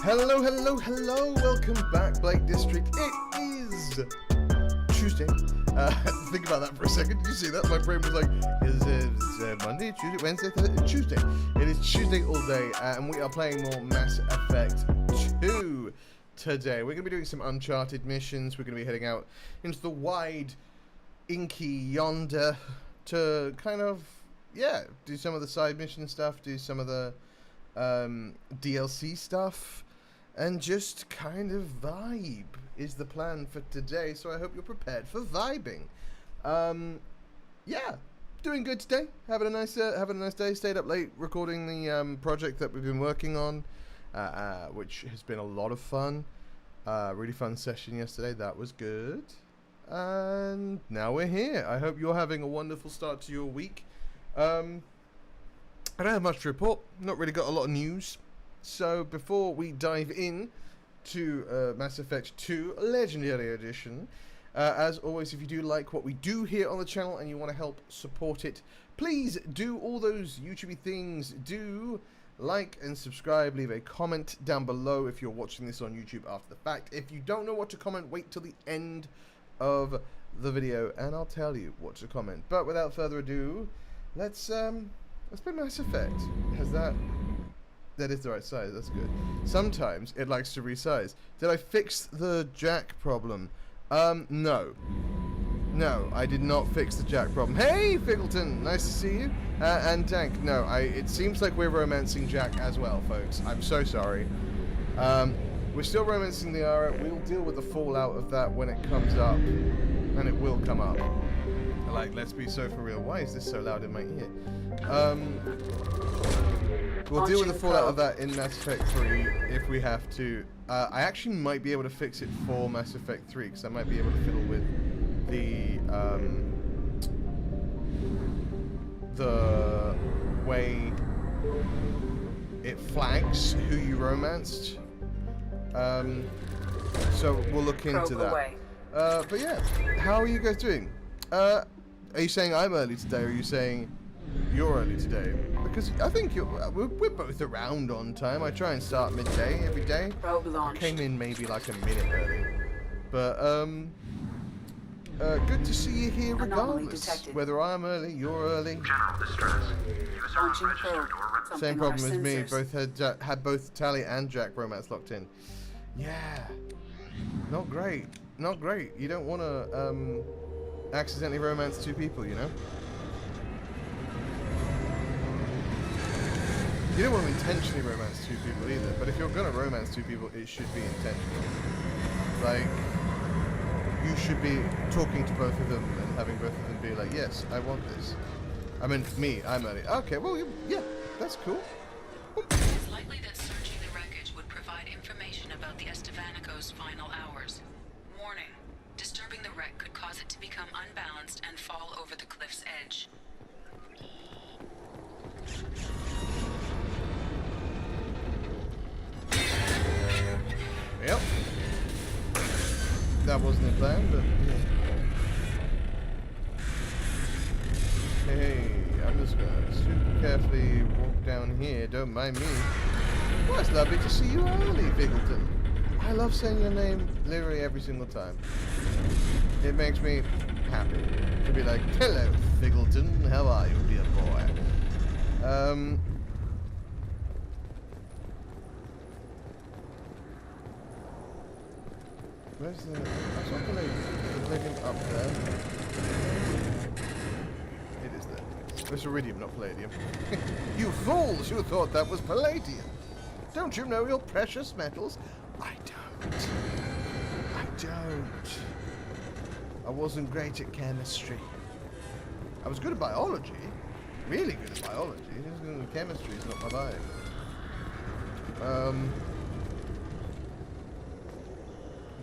Hello, hello, hello, welcome back, Blake District. It is Tuesday. Think about that for a second. Did you see that? My brain was like, is it Monday, Tuesday, Wednesday, Thursday? Tuesday. It is Tuesday all day, and we are playing more Mass Effect 2 today. We're going to be doing some Uncharted missions. We're going to be heading out into the wide, inky yonder to kind of, yeah, do some of the side mission stuff, do some of the DLC stuff, and just kind of vibe is the plan for today. So I hope you're prepared for vibing. Yeah, doing good today. Having a nice day. Stayed up late recording the project that we've been working on, which has been a lot of fun. Really fun session yesterday. That was good. And now we're here. I hope you're having a wonderful start to your week. I don't have much to report. Not really got a lot of news. So before we dive in to Mass Effect 2 Legendary Edition, as always, if you do like what we do here on the channel and you want to help support it, please do all those YouTubey things. Do like and subscribe. Leave a comment down below if you're watching this on YouTube after the fact. If you don't know what to comment, wait till the end of the video and I'll tell you what to comment. But without further ado, let's play Mass Effect. That is the right size. That's good. Sometimes it likes to resize. Did I fix the jack problem? No, I did not fix the jack problem. Hey, Figgleton, nice to see you. And Tank, no, it seems like we're romancing Jack as well, folks. I'm so sorry. We're still romancing the Ara. We'll deal with the fallout of that when it comes up, and it will come up. Like, let's be so for real. Why is this so loud in my ear? We'll deal with the fallout of that in Mass Effect 3 if we have to. I actually might be able to fix it for Mass Effect 3 because I might be able to fiddle with the way it flags who you romanced. So we'll look into that. But yeah, how are you guys doing? Are you saying I'm early today, or are you saying you're early today? Because I think we're both around on time. I try and start midday every day. I came in maybe like a minute early. But good to see you here regardless. Whether I'm early, you're early. General distress. User unregistered or same problem as me. Both had both Tally and Jack romance locked in. Yeah. Not great. Not great. You don't want to accidentally romance two people, you know? You don't want to intentionally romance two people either, but if you're going to romance two people, it should be intentional. Like, you should be talking to both of them and having both of them be like, yes, I want this. I mean, me, I'm early. Okay, well, yeah, that's cool. It's likely that searching the wreckage would provide information about the Estevanico's final hours. Warning, disturbing the wreck could cause it to become unbalanced and fall over the cliff's edge. Yep. That wasn't the plan, but yeah. Hey, I'm just gonna super carefully walk down here. Don't mind me. Well, it's lovely to see you early, Figgleton. I love saying your name literally every single time. It makes me happy to be like, hello, Figgleton. How are you, dear boy? Where's the... I saw the palladium up there. It is there. It's iridium, not palladium. You fools! You thought that was palladium! Don't you know your precious metals? I don't. I wasn't great at chemistry. I was good at biology. Really good at biology. Chemistry is not my life.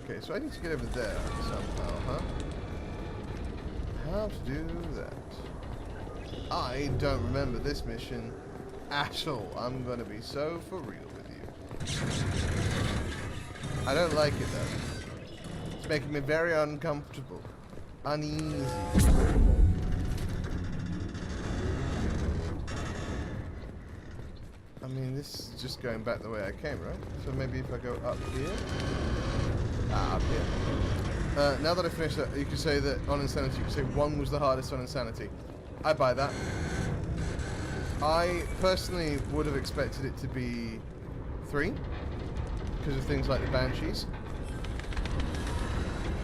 Okay, so I need to get over there somehow, huh? How to do that? I don't remember this mission at all. I'm gonna be so for real with you. I don't like it though. It's making me very uncomfortable. Uneasy. I mean, this is just going back the way I came, right? So maybe if I go up here... up here. Now that I finished that, you could say that on Insanity, you could say 1 was the hardest on Insanity. I buy that. I personally would have expected it to be 3, because of things like the Banshees.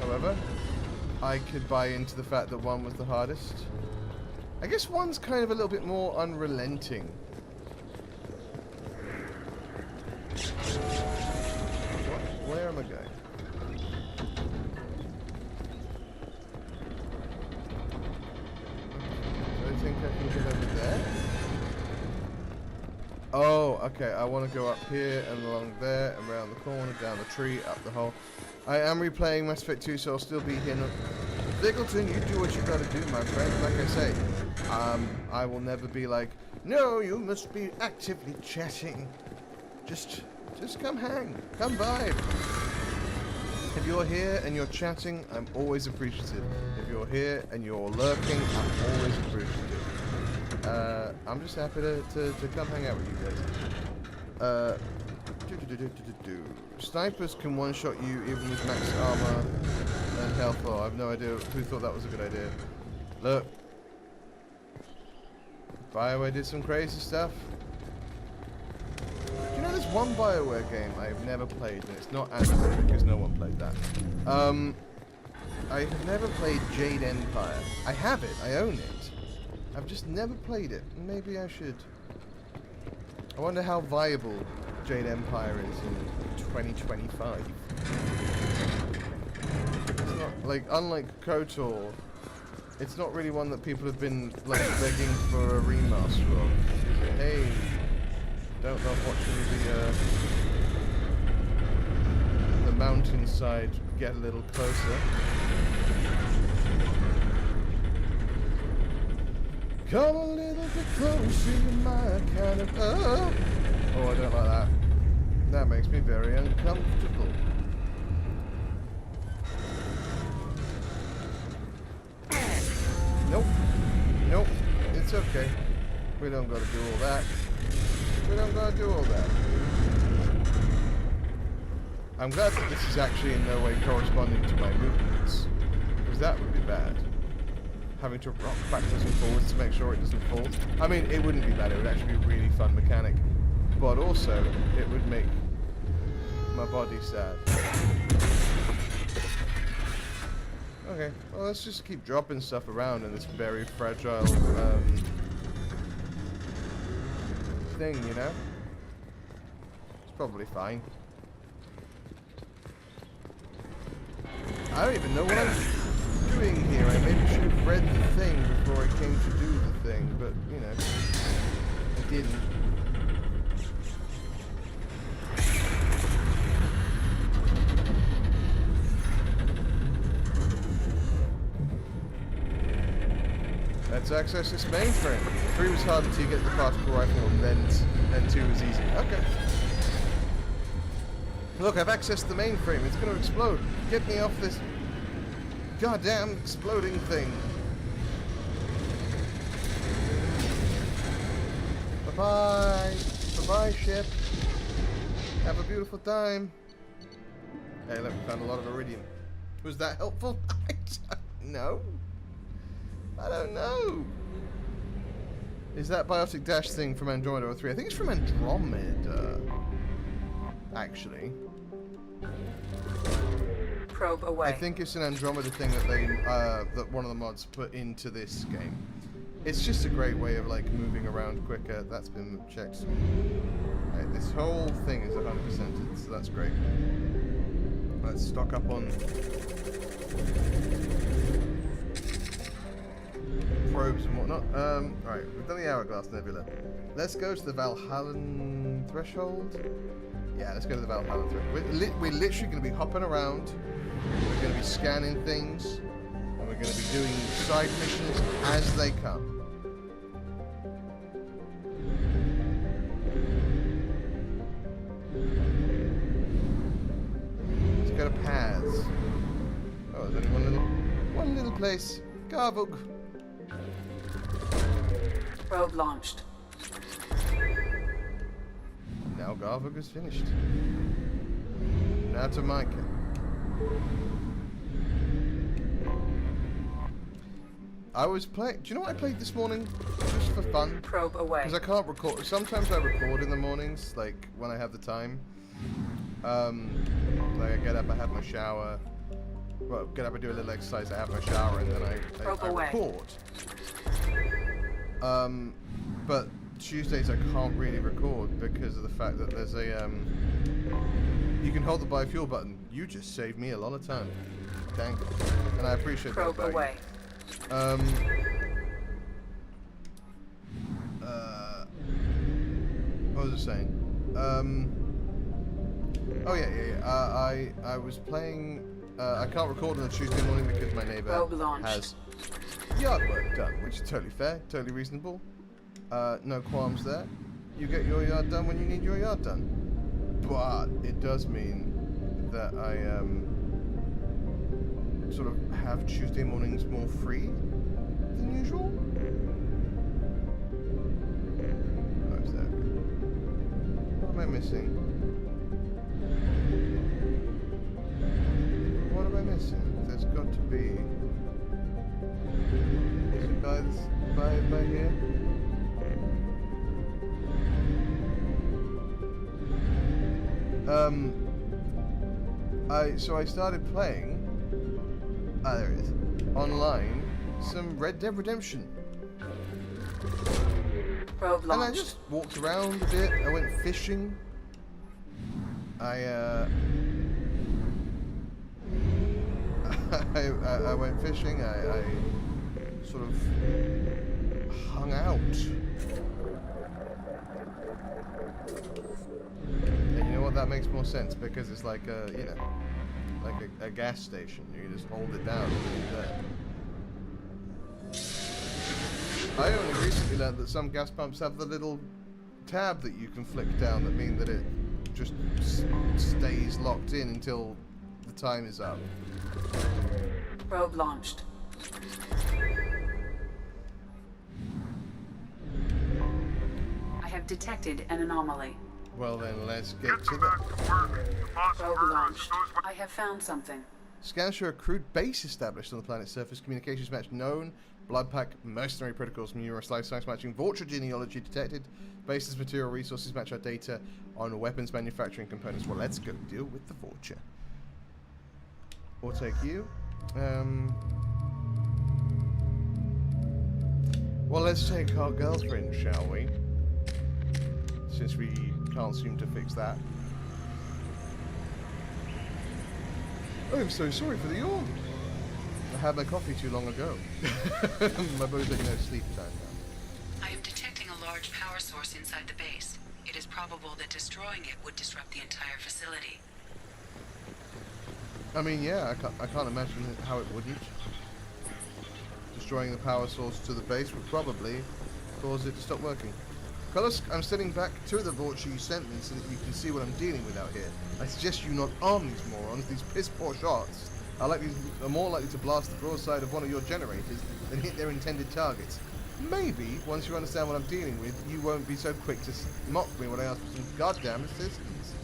However, I could buy into the fact that 1 was the hardest. I guess 1's kind of a little bit more unrelenting. I can get over there. Oh, okay. I want to go up here and along there and around the corner, down the tree, up the hole. I am replaying Mass Effect 2, so I'll still be here. Biggleton, you do what you gotta do, my friend. Like I say, I will never be like, no, you must be actively chatting. Just come hang, come vibe. If you're here and you're chatting, I'm always appreciative. If you're here and you're lurking, I'm always appreciative. I'm just happy to come hang out with you guys. Snipers can one-shot you even with max armor and health. Oh, I have no idea who thought that was a good idea. Look. BioWare did some crazy stuff. Do you know there's one BioWare game I've never played, and it's not Anthem because no one played that. I have never played Jade Empire. I have it, I own it. I've just never played it. Maybe I should. I wonder how viable Jade Empire is in 2025. It's not like, unlike KOTOR, it's not really one that people have been like begging for a remaster of. Hey, don't love watching the mountainside get a little closer. Come a little bit closer, you're my kind of oh, I don't like that. That makes me very uncomfortable. Nope. Nope. It's okay. We don't gotta do all that. We don't gotta do all that. I'm glad that this is actually in no way corresponding to my movements, because that would be bad. Having to rock backwards and forwards to make sure it doesn't fall. I mean, it wouldn't be bad, it would actually be a really fun mechanic. But also, it would make my body sad. Okay, well let's just keep dropping stuff around in this very fragile thing, you know? It's probably fine. I don't even know what I'm doing here. I maybe should have read the thing before I came to do the thing, but, you know, I didn't. Let's access this mainframe. 3 was hard until you get the particle rifle, and then 2 was easy. Okay. Look, I've accessed the mainframe. It's going to explode. Get me off this goddamn exploding thing. Bye-bye. Bye-bye, ship. Have a beautiful time. Hey, look, we found a lot of iridium. Was that helpful? I don't know. I don't know. Is that biotic dash thing from Andromeda or 3? I think it's from Andromeda. Actually. Probe away. I think it's an Andromeda thing that they that one of the mods put into this game. It's just a great way of like moving around quicker. That's been checked. Right, this whole thing is 100%, so that's great. Let's stock up on probes and whatnot. Right, we've done the Hourglass Nebula. Let's go to the Valhallan Threshold. Yeah, let's go to the Valhallan Threshold. We're literally going to be hopping around. We're going to be scanning things. And we're going to be doing side missions as they come. Let's go to paths. Oh, there's only one little place. Garvug. Probe launched. Now Garvug is finished. Now to Micah. I was playing. Do you know what I played this morning? Just for fun. Probe away. Because I can't record. Sometimes I record in the mornings, like when I have the time. Like I get up, I have my shower. Well, get up, I do a little exercise, I have my shower, and then I record. But Tuesdays I can't really record because of the fact that there's a you can hold the biofuel button. You just saved me a lot of time. Thank you. And I appreciate Probe that. Away. saying? Oh yeah. I was playing. I can't record on a Tuesday morning because my neighbour Probe launched. has yard work done, which is totally fair, totally reasonable. No qualms there. You get your yard done when you need your yard done. But it does mean that I sort of have Tuesday mornings more free than usual. Oh, is that okay? What am I missing? What am I missing? There's got to be. Is it by this, by here? I started playing. Ah, there it is. Online, some Red Dead Redemption. Probe And I launched. just walked around a bit. I went fishing. I went fishing. I sort of hung out. And you know what? That makes more sense because it's like a, you know, like a gas station. You just hold it down and you're there. I only recently learned that some gas pumps have the little tab that you can flick down that mean that it just stays locked in until the time is up. Probe launched. I have detected an anomaly. Well then, let's get to that. Probe launched. I have found something. Scans show a crude base established on the planet's surface. Communications match known. Blood pack, mercenary protocols, numerous life science matching. Vulture genealogy detected. Base's material resources match our data on weapons manufacturing components. Well, let's go deal with the Vulture. We'll take you. Well, let's take our girlfriend, shall we? Since we can't seem to fix that. I'm so sorry for the yawn. I had my coffee too long ago. My body's letting no sleep time now. I am detecting a large power source inside the base. It is probable that destroying it would disrupt the entire facility. I mean, yeah, I can't imagine how it wouldn't. Destroying the power source to the base would probably cause it to stop working. Fellas, I'm sending back two of the Vulture you sent me so that you can see what I'm dealing with out here. I suggest you not arm these morons. These piss-poor shots are more likely to blast the broadside of one of your generators than hit their intended targets. Maybe, once you understand what I'm dealing with, you won't be so quick to mock me when I ask for some goddamn assistance.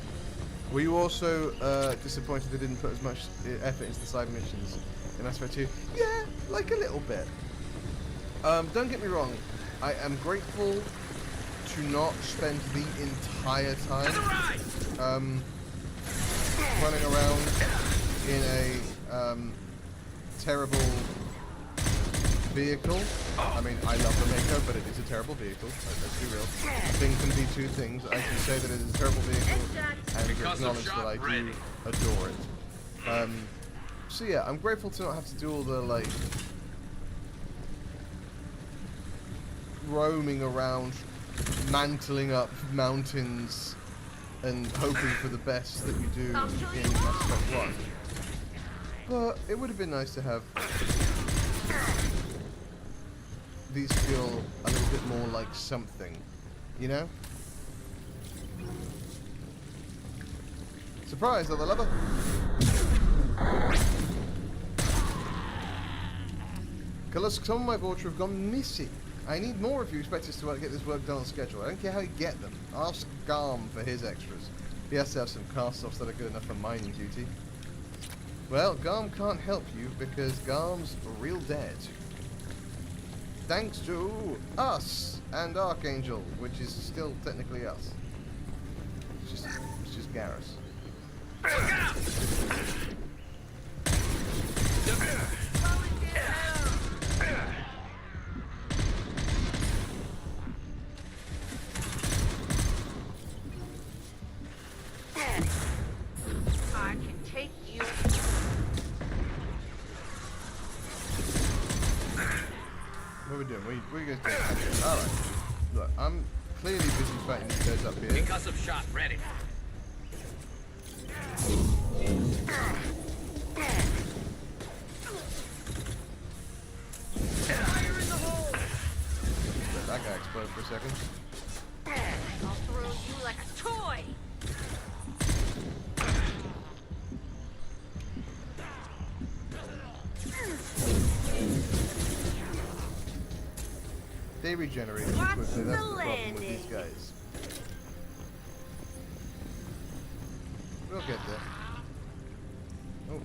Were you also disappointed they didn't put as much effort into the side missions in Mass Effect 2? Yeah, like a little bit. Don't get me wrong, I am grateful to not spend the entire time running around in a terrible vehicle. I mean, I love the Mako, but it is a terrible vehicle. Let's be real. A thing can be two things. I can say that it is a terrible vehicle and acknowledge that I do adore it. So yeah, I'm grateful to not have to do all the, like, roaming around, mantling up mountains and hoping for the best that you do in Mass Effect 1. But it would have been nice to have these feel a little bit more like something, you know? Surprise, other lover! Colours, some of my Vulture have gone missing. I need more if you expect us to get this work done on schedule. I don't care how you get them. Ask Garm for his extras. He has to have some cast-offs that are good enough for mining duty. Well, Garm can't help you because Garm's real dead. Thanks to us and Archangel, which is still technically us. It's just Garrus. I can take you. What are we doing? What are you guys doing? Alright. Look, I'm clearly busy fighting these guys up here. Concussive shot ready. Fire in the hole. Let that guy explode for a second. I'll throw you like a toy! They regenerate too Watch quickly. That's the the problem with these landing. guys. We'll get there. Oh.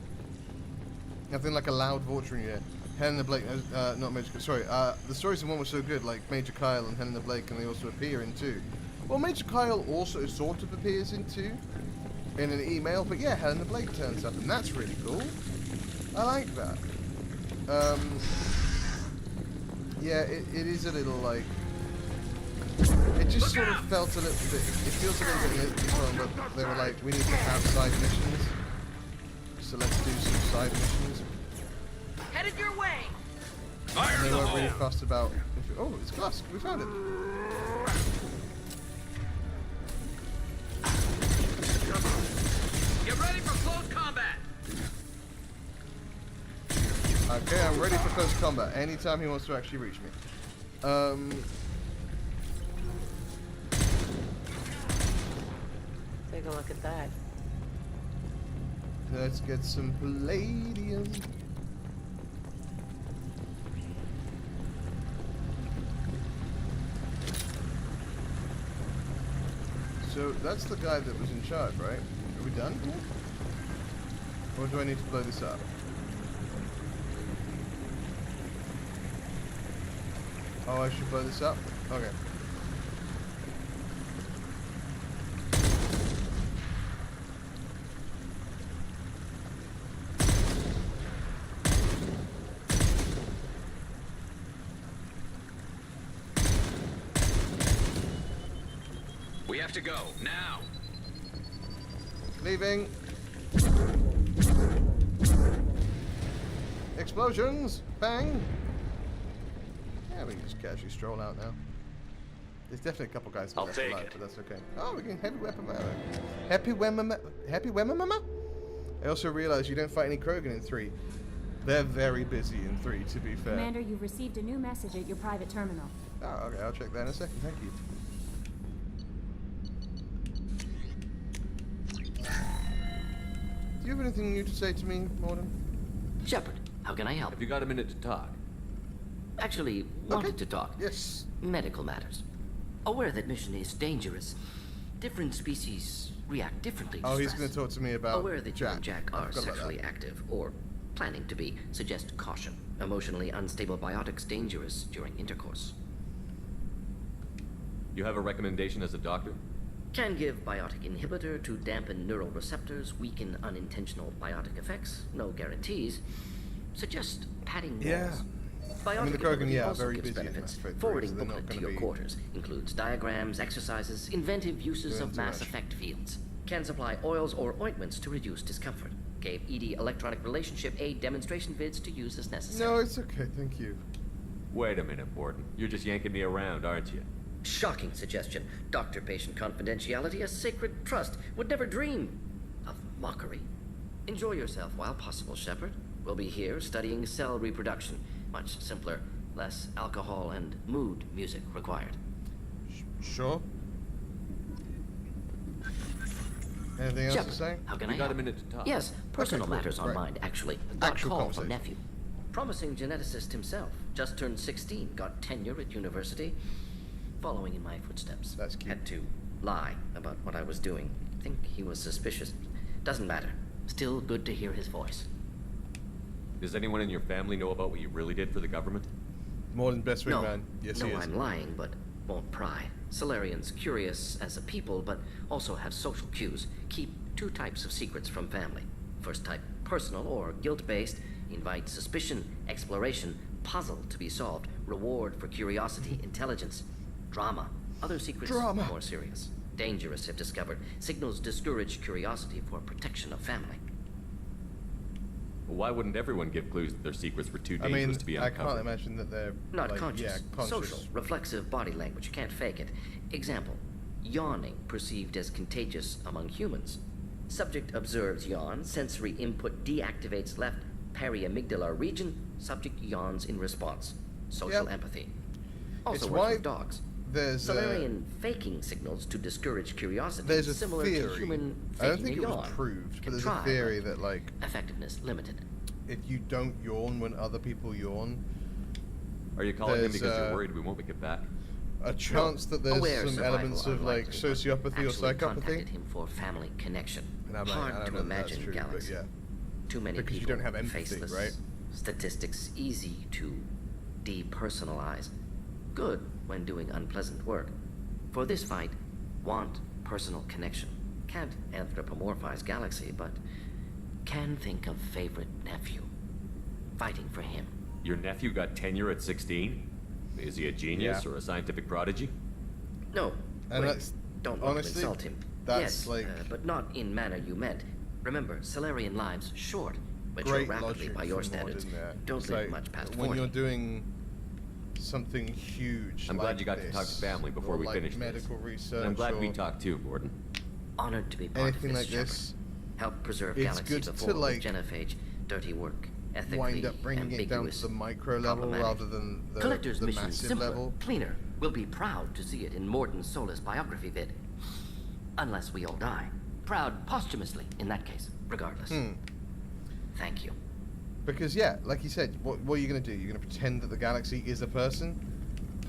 Nothing like a loud vulture in your ear. Helena Blake, not Major, sorry, the stories in one were so good, like Major Kyle and Helena Blake, and they also appear in 2. Well, Major Kyle also sort of appears in 2, in an email, but yeah, Helena Blake turns up, and that's really cool. I like that. Yeah, it is a little, like, it just sort of felt a little bit, it feels a little bit late, but they were like, we need to have side missions, so let's do some side missions. Headed your way! Fire And in they the weren't hole. really fussed about. Oh, it's Glusk. We found it. Get ready for close combat. Okay, I'm ready for close combat. Anytime he wants to actually reach me. Take a look at that. Let's get some palladium. So that's the guy that was in charge, right? Are we done here? Or do I need to blow this up? Oh, I should blow this up? Okay. We have to go now. Leaving. Explosions! Bang! Yeah, we can just casually stroll out now. There's definitely a couple guys I'll left take alive, it. but that's okay. Oh, we can heavy weapon ammo. Happy weapon ammo? I also realized you don't fight any Krogan in 3. They're very busy in 3, to be fair. Commander, you've received a new message at your private terminal. Oh, okay, I'll check that in a second. Thank you. Do you have anything new to say to me, Morden? Shepard, how can I help? Have you got a minute to talk? Actually, wanted to talk. Yes. Medical matters. Aware that mission is dangerous. Different species react differently to Oh, he's stress. going to talk to me about Aware that you and Jack I are forgot about sexually that. active, or planning to be, suggest caution. Emotionally unstable biotics dangerous during intercourse. You have a recommendation as a doctor? Can give biotic inhibitor to dampen neural receptors, weaken unintentional biotic effects. No guarantees. Suggest padding walls. Yeah. Biotic I mean, the Krogan, ability yeah, also very gives busy in benefits. Mass Effect 3, Forwarding so they're not booklet to gonna your be quarters includes diagrams, exercises, inventive uses doing of too mass much. effect fields. Can supply oils or ointments to reduce discomfort. Gave ED Electronic Relationship aid demonstration vids to use as necessary. No, it's okay, thank you. Wait a minute, Morden. You're just yanking me around, aren't you? Shocking suggestion. Doctor-patient confidentiality, a sacred trust. Would never dream of mockery. Enjoy yourself while possible, Shepard. We'll be here studying cell reproduction. Much simpler, less alcohol and mood music required. Sure. Anything else Shepard, to say? how can You I got a help? minute to talk? Yes, personal cool, matters on right. mind, actually. Got a Actual call conversation. from nephew. Promising geneticist himself. Just turned 16, got tenure at university. Following in my footsteps. That's cute. Had to lie about what I was doing. Think he was suspicious. Doesn't matter. Still good to hear his voice. Does anyone in your family know about what you really did for the government? More than best No, wingman. Yes, no, he is. I'm lying, but won't pry. Solarians, curious as a people, but also have social cues, keep two types of secrets from family. First type, personal or guilt-based, invite suspicion, exploration, puzzle to be solved, reward for curiosity, intelligence. Drama. Other secrets, Drama. more serious. Dangerous if discovered. Signals discourage curiosity for protection of family. Why wouldn't everyone give clues that their secrets were too I dangerous mean, to be I uncovered? can't imagine that they're Not like, conscious. Yeah, conscious. Social, reflexive body language. You can't fake it. Example, yawning perceived as contagious among humans. Subject observes yawn, sensory input deactivates left periamygdalar region, subject yawns in response. Social Yep. empathy. Also It's works why with dogs. There's Solarian faking signals to discourage curiosity, there's a similar theory. to human I don't faking think a it was yawn. proved, but Can there's try, a theory but that like effectiveness limited. if you don't yawn when other people yawn, Are you calling him there's, because you're worried we won't make it back? a chance that there's Aware some survival elements of like unlikely, but sociopathy or actually contacted psychopathy. him for family connection. And I'm like, Hard I don't to know if that's imagine, true, Galaxy. but yeah. Too many Because you people, don't have empathy, faceless, right? Statistics easy to depersonalize. Good when doing unpleasant work. For this fight, want personal connection. Can't anthropomorphize Galaxy, but can think of favorite nephew. Fighting for him. Your nephew got tenure at 16? Is he a genius Yeah. or a scientific prodigy? No, And wait, that's- don't want to honestly, insult him. that's Yes, like- but not in manner you meant. Remember, Solarian lives short, mature Great rapidly logic by your from standards. Morden there. Don't It's live like, much past when 40. you're doing something huge. I'm glad like you got to talk to this, family before or we like finish medical this. research. And I'm glad we or talked too, Gordon. Honored to be part anything of like this, this. Help preserve It's Galaxy good to, before like, with genophage, dirty work, ethically Wind up bringing it down ambiguous, to the micro level problematic. rather than the Collector's mission massive simpler, level. cleaner. We'll be proud to see it in Morden Solis biography vid. Unless we all die. Proud posthumously, in that case, regardless. Thank you. Because yeah, like you said, what are you going to do? You're going to pretend that the galaxy is a person?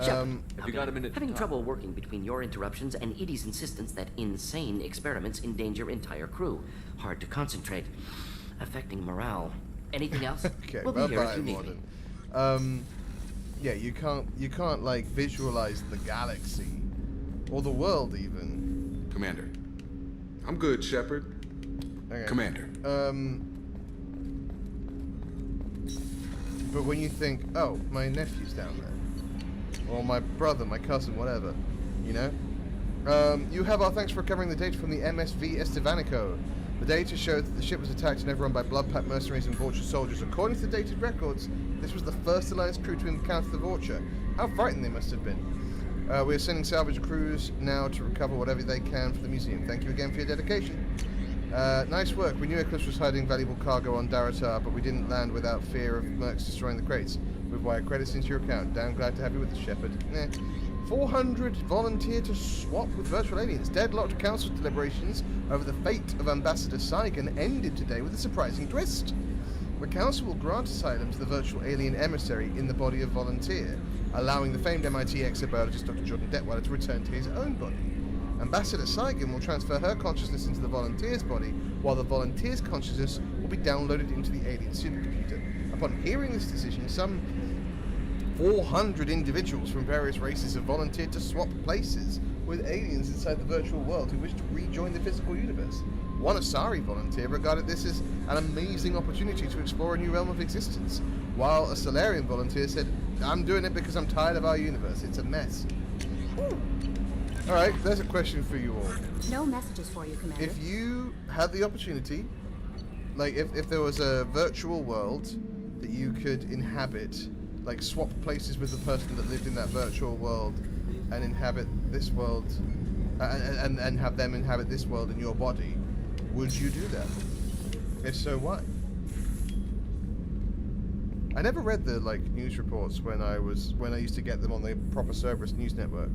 Shepard, Have you got a minute to having talk? trouble working between your interruptions and Edie's insistence that insane experiments endanger entire crew. Hard to concentrate. Affecting morale. Anything else? Okay, we'll be here if bye-bye, you need me. Morden. Yeah, you can't like visualize the galaxy or the world even. Commander. I'm good, Shepard. Okay. Commander. But when you think, oh, my nephew's down there, or my brother, my cousin, whatever, you know? You have our thanks for recovering the data from the MSV Estevanico. The data showed that the ship was attacked and overrun by blood-packed mercenaries and Vulture soldiers. According to the dated records, this was the first Alliance crew to encounter the Vulture. How frightened they must have been. We are sending salvage crews now to recover whatever they can for the museum. Thank you again for your dedication. Nice work. We knew Eclipse was hiding valuable cargo on Daratar, but we didn't land without fear of mercs destroying the crates. We've wired credits into your account. Damn glad to have you with us, Shepard. 400 volunteer to swap with virtual aliens. Deadlocked council deliberations over the fate of Ambassador Saigon ended today with a surprising twist. The council will grant asylum to the virtual alien emissary in the body of Volunteer, allowing the famed MIT exobiologist Dr. Jordan Detweiler to return to his own body. Ambassador Saigon will transfer her consciousness into the Volunteer's body, while the Volunteer's consciousness will be downloaded into the alien supercomputer. Upon hearing this decision, some 400 individuals from various races have volunteered to swap places with aliens inside the virtual world who wish to rejoin the physical universe. One Asari volunteer regarded this as an amazing opportunity to explore a new realm of existence, while a Solarian volunteer said, I'm doing it because I'm tired of our universe. It's a mess. Alright, there's a question for you all. No messages for you, Commander. If you had the opportunity, like if there was a virtual world that you could inhabit, like swap places with the person that lived in that virtual world and inhabit this world, and have them inhabit this world in your body, would you do that? If so, why? I never read the like news reports when I used to get them on the proper Cerberus news network.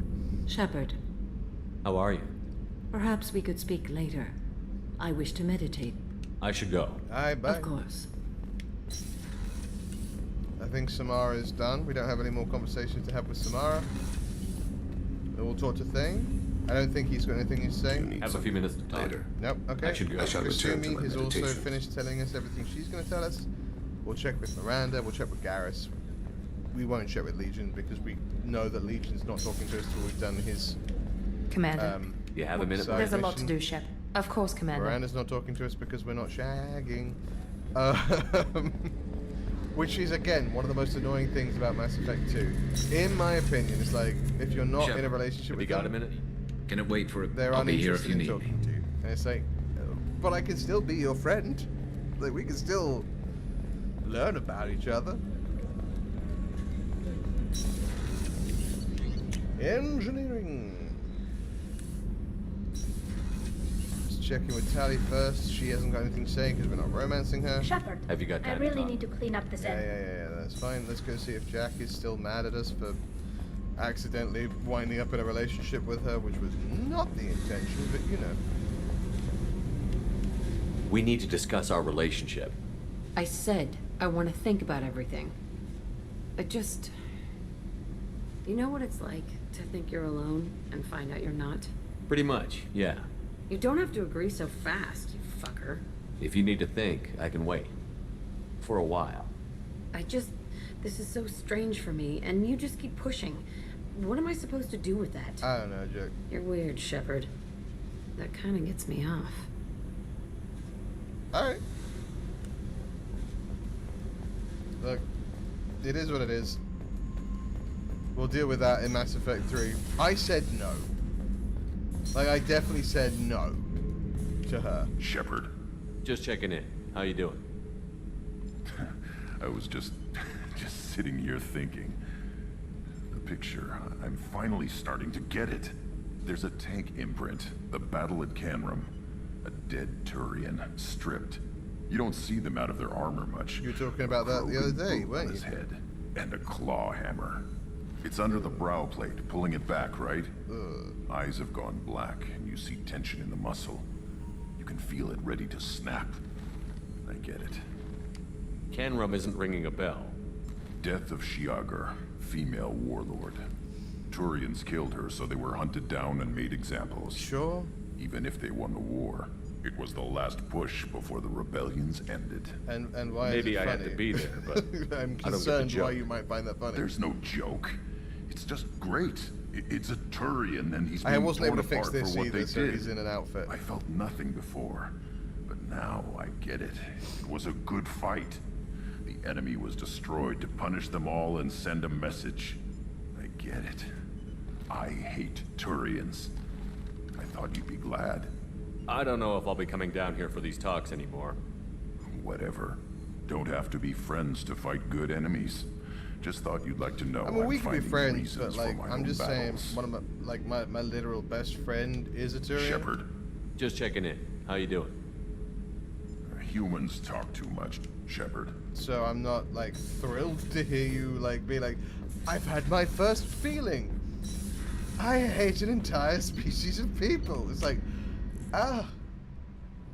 Shepard, How are you? perhaps we could speak later. I wish to meditate. I should go. Bye. Of course. I think Samara is done. We don't have any more conversations to have with Samara. Then we'll talk to Thane. I don't think he's got anything to say. Have a few minutes to talk. Later. Nope. Okay. I should go. I shall return to Kasumi my has also meditations. finished telling us everything she's going to tell us. We'll check with Miranda. We'll check with Garrus. We won't check with Legion because we know that Legion's not talking to us till we've done his. Commander. You have a minute? side There's a lot to mission. do, Shep. Of course, Commander. Miranda's not talking to us because we're not shagging. Which is, again, one of the most annoying things about Mass Effect 2. In my opinion, it's like, if you're not in a relationship Have with you got a them, minute? Can it wait for it? they're I'll be here if uninterested you in need talking me. to you. And it's like, but I can still be your friend. Like, we can still learn about each other. Engineering. Just checking with Tally first. She hasn't got anything saying because we're not romancing her. Shepard, Have you got time I to really talk? need to clean up this end. Yeah, that's fine. Let's go see if Jack is still mad at us for accidentally winding up in a relationship with her, which was not the intention, but you know. We need to discuss our relationship. I said I want to think about everything. I just... You know what it's like to think you're alone and find out you're not? Pretty much, yeah. You don't have to agree so fast, you fucker. If you need to think, I can wait. For a while. This is so strange for me, and you just keep pushing. What am I supposed to do with that? I don't know, Jack. You're weird, Shepard. That kind of gets me off. Alright. Look, it is what it is. We'll deal with that in Mass Effect 3. I said no. Like, I definitely said no to her. Shepard. Just checking in. How you doing? I was just sitting here thinking. The picture, I'm finally starting to get it. There's a tank imprint, the battle at Canrum. A dead Turian, stripped. You don't see them out of their armor much. You were talking about that the other day, weren't you? His head, and a claw hammer. It's under the brow plate, pulling it back, right? Eyes have gone black, and you see tension in the muscle. You can feel it ready to snap. I get it. Canrum isn't ringing a bell. Death of Shiagar, female warlord. Turians killed her, so they were hunted down and made examples. Sure. Even if they won the war, it was the last push before the rebellions ended. And why Maybe is it I funny? had to be there, but I'm I don't get the concerned why joke. you might find that funny. There's no joke. It's just great. It's a Turian, and he's I being wasn't able torn to fix apart this for what either, they so did. he's in an outfit. I felt nothing before, but now I get it. It was a good fight. The enemy was destroyed to punish them all and send a message. I get it. I hate Turians. I thought you'd be glad. I don't know if I'll be coming down here for these talks anymore. Whatever. Don't have to be friends to fight good enemies. Just thought you'd like to know. I mean, we I'm can be finding friends, reasons but for like, my I'm own just saying, battles. one of my literal best friend is a Turian. Shepard. Just checking in. How you doing? Humans talk too much, Shepard. So I'm not like thrilled to hear you like be like, I've had my first feeling. I hate an entire species of people. It's like,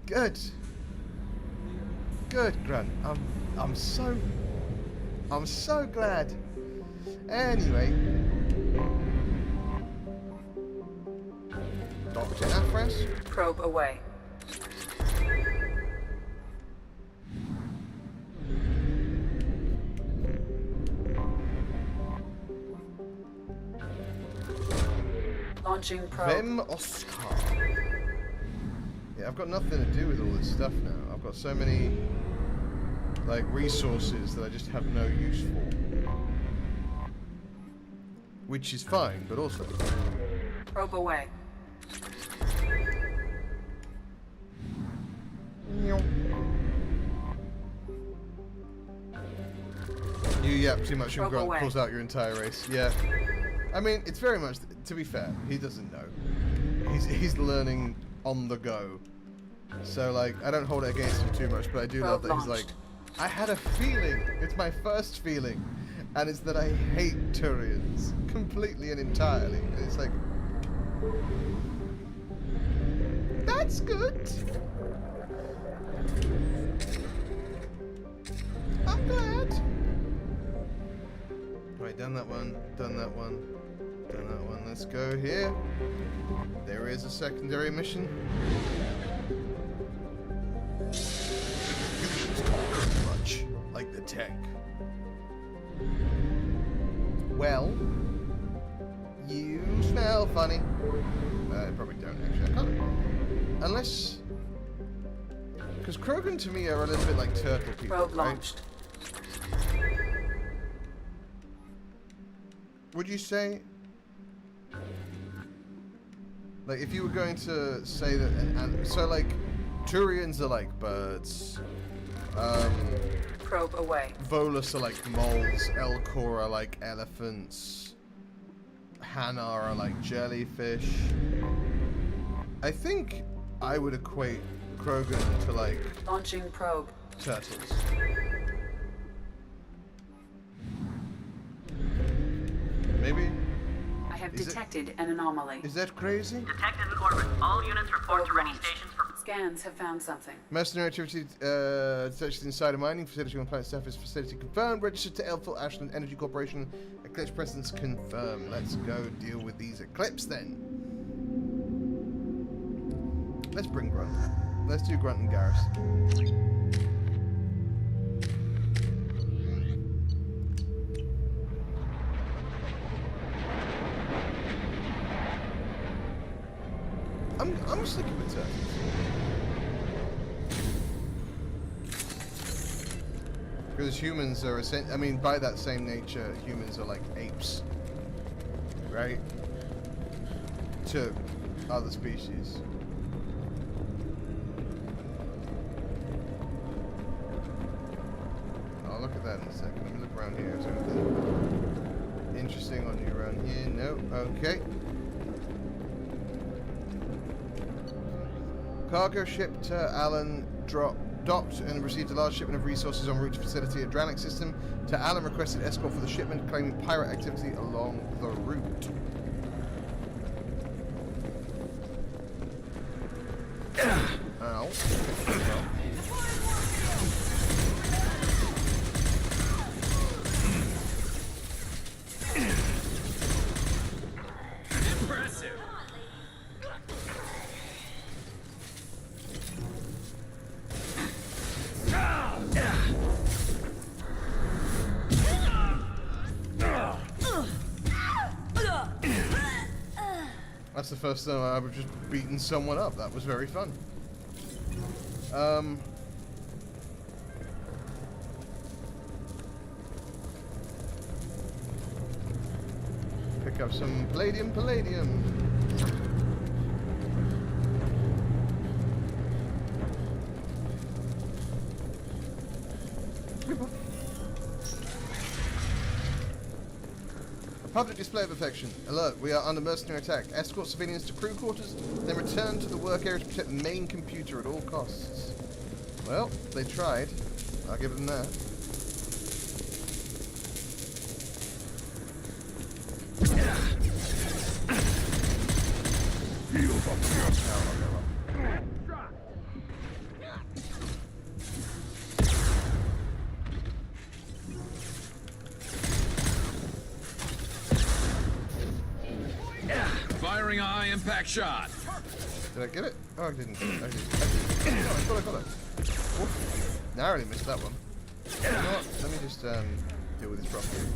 good. Good, Grunt. I'm so glad. Anyway. Dr. Afras? Probe away. Launching probe. Vem Oscar. Yeah, I've got nothing to do with all this stuff now. I've got so many, like, resources that I just have no use for. Which is fine, but also... Probe away. You yap too much and Probe Grunt away. pulls out your entire race. Yeah. I mean, it's very much, to be fair, he doesn't know. He's learning on the go. So, like, I don't hold it against him too much, but I do love that he's like, I had a feeling. It's my first feeling. And it's that I hate Turians. Completely and entirely. And it's like... That's good. I'm glad. Right, done that one, done that one, done that one. Let's go here. There is a secondary mission. Humans talk too much, like the tank. Well, you smell funny. I probably don't actually. I can't. Unless, because Krogan to me are a little bit like turtle people, Probe right? launched. Would you say, like, if you were going to say that, so like, Turians are like birds, probe away. Volus are like moles, Elcor are like elephants, Hanar are like jellyfish. I think I would equate Krogan to like Launching probe. turtles. Maybe? I have detected an anomaly. Is that crazy? Detected in orbit. All units report to ready stations for... Scans have found something. Mercenary activity detected inside a mining facility on planet surface. Facility confirmed. Registered to Elfil Ashland Energy Corporation. Eclipse presence confirmed. Let's go deal with these Eclipse then. Let's bring Grunt. Let's do Grunt and Garrus. I'm sticking with turtles. Because humans are I mean, by that same nature, humans are like apes, right? To other species. I'll look at that in a second. Let me look around here. Is there anything interesting on you around here? No. Okay. Cargo ship to Allen docked and received a large shipment of resources en route to facility. Adranic system to Allen requested escort for the shipment, claiming pirate activity along the route. Ow. Impressive. That's the first time I've just beaten someone up. That was very fun. Pick up some palladium. Public display of affection. Alert, we are under mercenary attack. Escort civilians to crew quarters, then return to the work area to protect the main computer at all costs. Well, they tried. I'll give them that. Feel the Firing a high-impact shot. Did I get it? Oh, I didn't. Oh, I thought I got it. Oof. Narrowly missed that one. You know what? Let me just deal with this properly.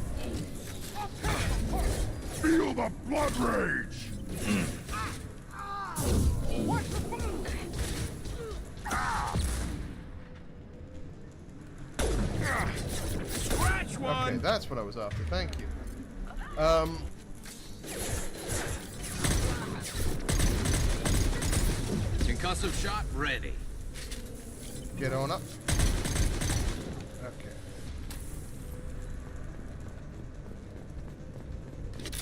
Feel the blood rage! Scratch one. Okay, that's what I was after. Thank you. Concussive shot ready. Get on up. Okay.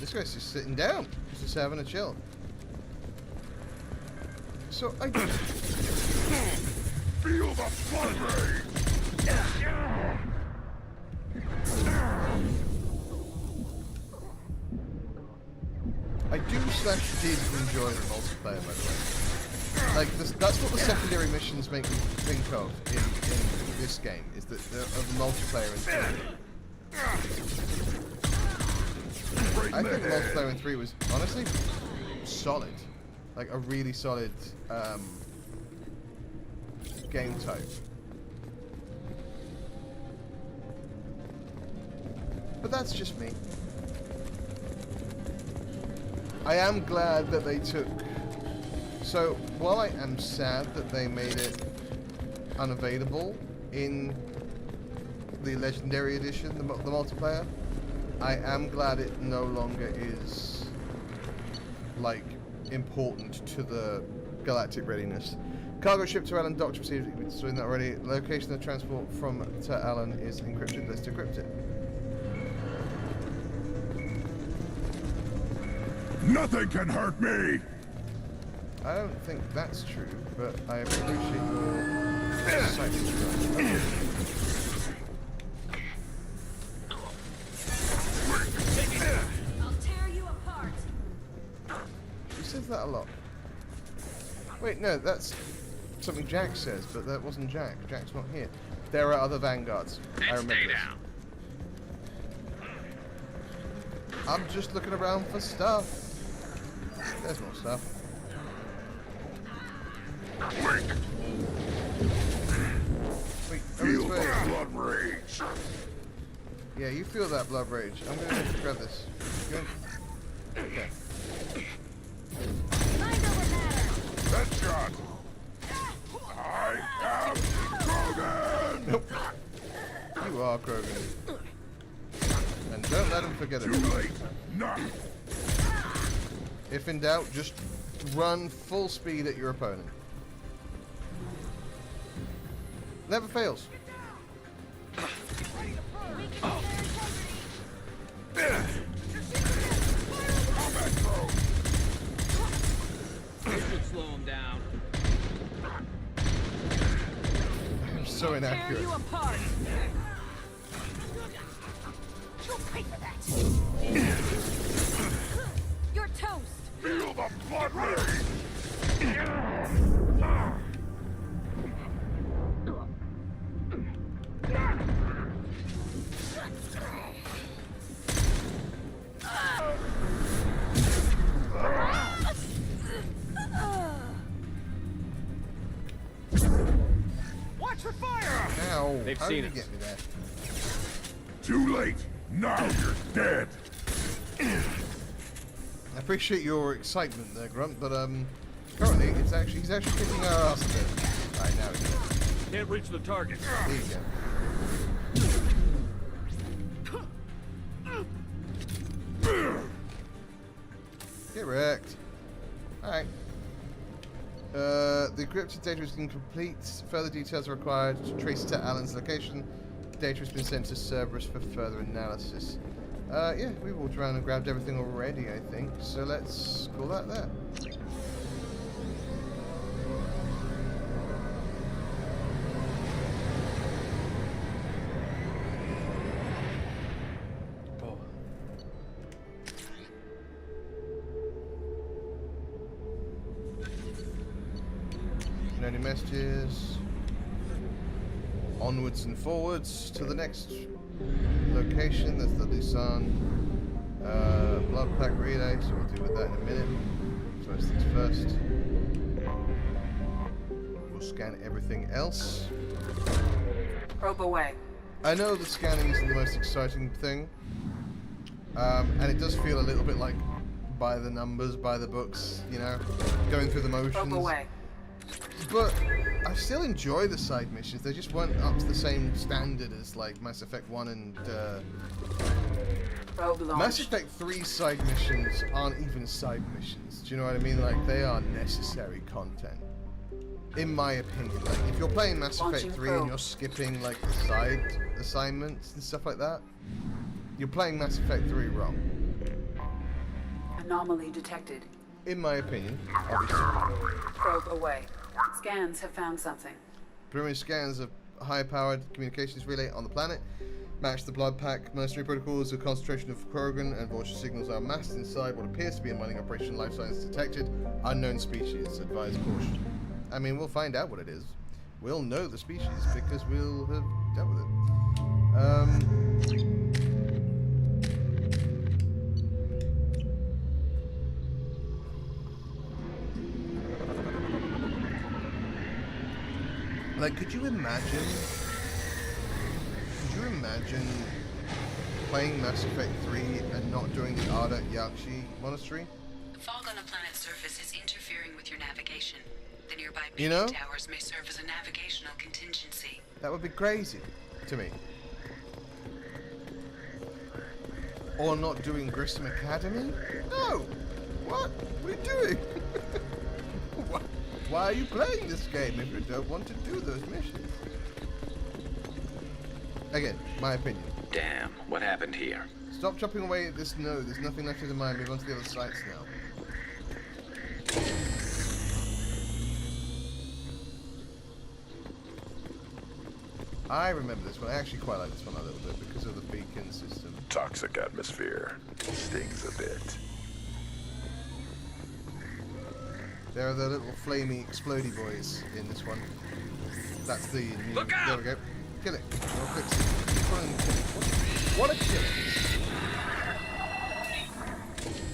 This guy's just sitting down. He's just having a chill. So I feel the blood rage. I do / did enjoy the multiplayer, by the way. Like, that's what the secondary missions make me think of in this game, is that of the multiplayer in 3. I think the multiplayer in 3 was, honestly, solid. Like, a really solid game type. But that's just me. I am glad that they took... So, while I am sad that they made it unavailable in the Legendary Edition, the multiplayer, I am glad it no longer is, like, important to the galactic readiness. Cargo ship to Allen docked received. We've been doing that already. Location of transport from to Allen is encrypted. Let's decrypt it. Nothing can hurt me! I don't think that's true, but I appreciate your excitement. I'll tear you apart. He says that a lot. Wait, no, that's something Jack says, but that wasn't Jack. Jack's not here. There are other vanguards. I remember this. I'm just looking around for stuff. There's more stuff. Wait, feel the blood rage. Yeah, you feel that blood rage. I'm gonna grab this. Okay. Headshot. I am Krogan. Nope. You are Krogan. And don't let him forget it. Too late. No. If in doubt, just run full speed at your opponent. Never fails. This would slow him down. I'm so inaccurate. Tear you apart. You'll pay for that. You're toast. Feel the blood rage. Watch your fire! Ow. They've How seen did you us. get me there? Too late. Now you're dead. I appreciate your excitement there, Grunt, but currently he's actually kicking our ass a bit. Alright, now we go. Can't reach the target. There you go. Get wrecked. Alright. The encrypted data is incomplete. Further details are required to trace to Alan's location. Data has been sent to Cerberus for further analysis. Yeah, we walked around and grabbed everything already, I think. So let's call that that. No new messages. Onwards and forwards to the next location. That's the Lusan blood pack relay, so we'll deal with that in a minute. First things first. We'll scan everything else. Probe away. I know the scanning isn't the most exciting thing, and it does feel a little bit like by the numbers, by the books, you know, going through the motions. Probe away. But I still enjoy the side missions. They just weren't up to the same standard as like Mass Effect 1 and Probe launched. Mass Effect 3 side missions aren't even side missions. Do you know what I mean? Like, they are necessary content. In my opinion. Like, if you're playing Mass Effect 3 and you're skipping like the side assignments and stuff like that, you're playing Mass Effect 3 wrong. Anomaly detected. In my opinion, obviously. Probe away. Scans have found something. Preliminary scans of high-powered communications relay on the planet match the blood pack mercenary protocols. A concentration of Krogan and Vulture signals are amassed inside what appears to be a mining operation. Life signs detected. Unknown species. Advise caution. I mean, we'll find out what it is. We'll know the species because we'll have dealt with it. Like, could you imagine playing Mass Effect 3 and not doing the Arda Yakshi Monastery? The fog on the planet's surface is interfering with your navigation. The nearby You beacon know? towers may serve as a navigational contingency. That would be crazy to me. Or not doing Grissom Academy? No! What? What are you doing? Why why are you playing this game if you don't want to do those missions? Again, my opinion. Damn, what happened here? Stop chopping away at this node. There's nothing left of the mine. Move on to the other sites now. I remember this one. I actually quite like this one a little bit because of the beacon system. Toxic atmosphere. Stings a bit. There are the little flamey, explodey boys in this one. That's the new... Look out! There we go. Kill it. What are Killix?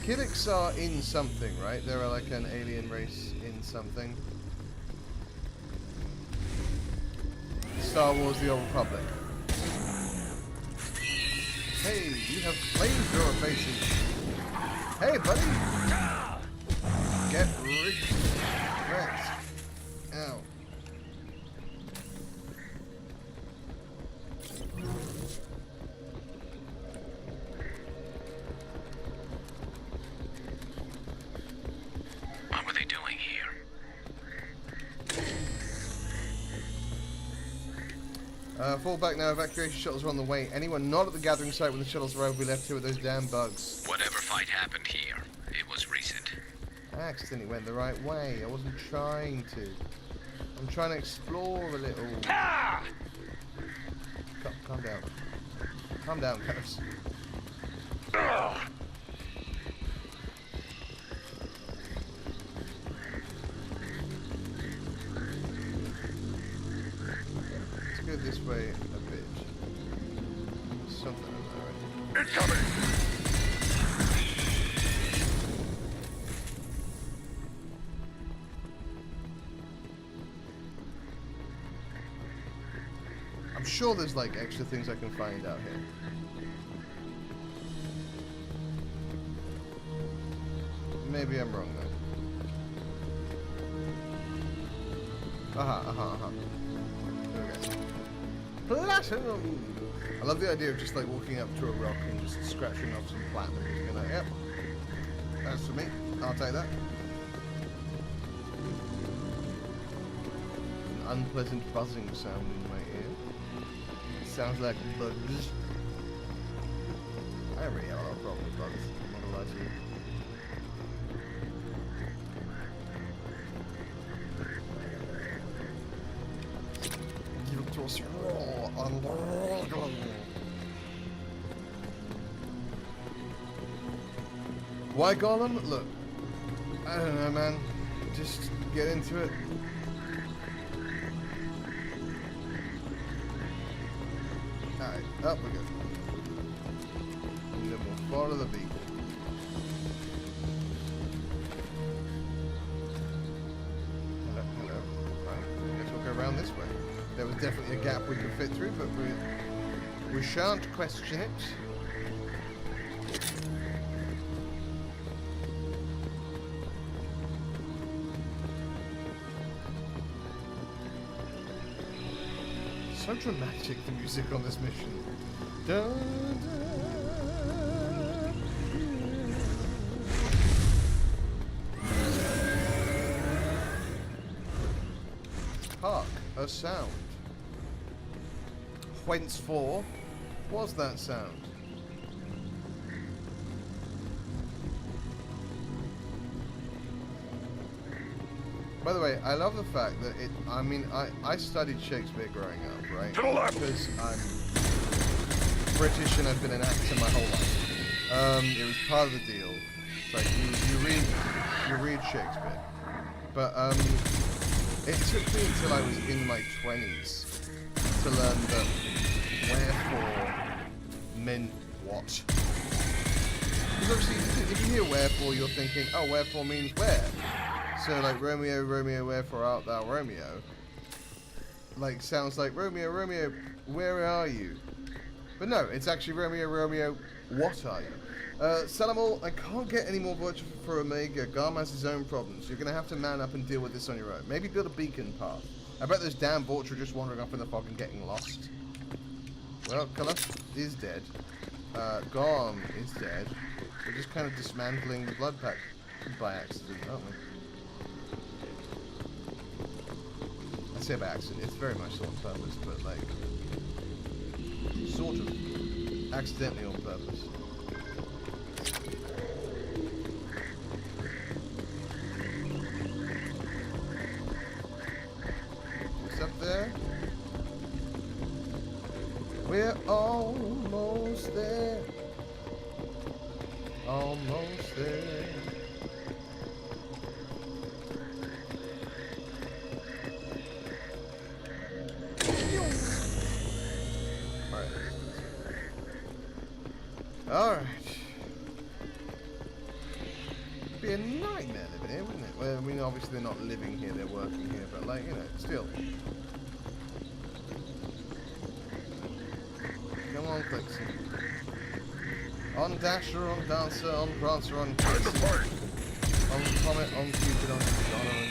Killix are in something, right? They're like an alien race in something. Star Wars: The Old Republic. Hey, you have flamethrower faces. Hey, buddy! Get wrecked. Ow. What were they doing here? Fall back now. Evacuation shuttles are on the way. Anyone not at the gathering site when the shuttles arrive will be left here with those damn bugs. Whatever fight happened here, it was recent. I accidentally went the right way. I wasn't trying to. I'm trying to explore a little. Ah! Calm down. Calm down, Kastian. Let's go this way a bit. Something in there. Incoming! I'm sure there's like extra things I can find out here. Maybe I'm wrong though. Aha. There we go. Platinum! I love the idea of just like walking up to a rock and just scratching off some platinum. Just being like, yep, that's for me. I'll take that. An unpleasant buzzing sound in my ear. Sounds like bugs. I really have a lot of problems with bugs. I'm not gonna lie to you. Give it to us raw and raw. Why Gollum? Look, I don't know, man. Just get into it. Alright, up we go. And then we'll follow the beacon. Hello. Right, I guess we'll go around this way. There was definitely a gap we could fit through, but we shan't question it. So dramatic, the music on this mission. Dun, Hark, a sound. Whence for was that sound? By the way, I love the fact that I mean, I studied Shakespeare growing up, right? Because I'm British and I've been an actor my whole life. It was part of the deal. It's like you read Shakespeare. But it took me until I was in my 20s to learn that wherefore meant what. Because obviously, if you hear wherefore, you're thinking, oh, wherefore means where. So like Romeo, Romeo, wherefore art thou, Romeo? Like sounds like Romeo, Romeo, where are you? But no, it's actually Romeo, Romeo, what are you? Salamal, I can't get any more Vulture for Omega. Garm has his own problems. You're gonna have to man up and deal with this on your own. Maybe build a beacon path. I bet those damn Vulture are just wandering off in the fog and getting lost. Well, Kalas is dead. Garm is dead. We're just kind of dismantling the blood pack by accident, aren't we? I say by accident, it's very much so on purpose, but like, sort of accidentally on purpose. What's up there? We're almost there. Almost there. Alright. It'd be a nightmare living here, wouldn't it? Well, I mean, obviously they're not living here, they're working here, but like, you know, still. Come on, Clixon. On Dasher, on Dancer, on Prancer, on Clixon. On Comet, on Cupid, on Madonna.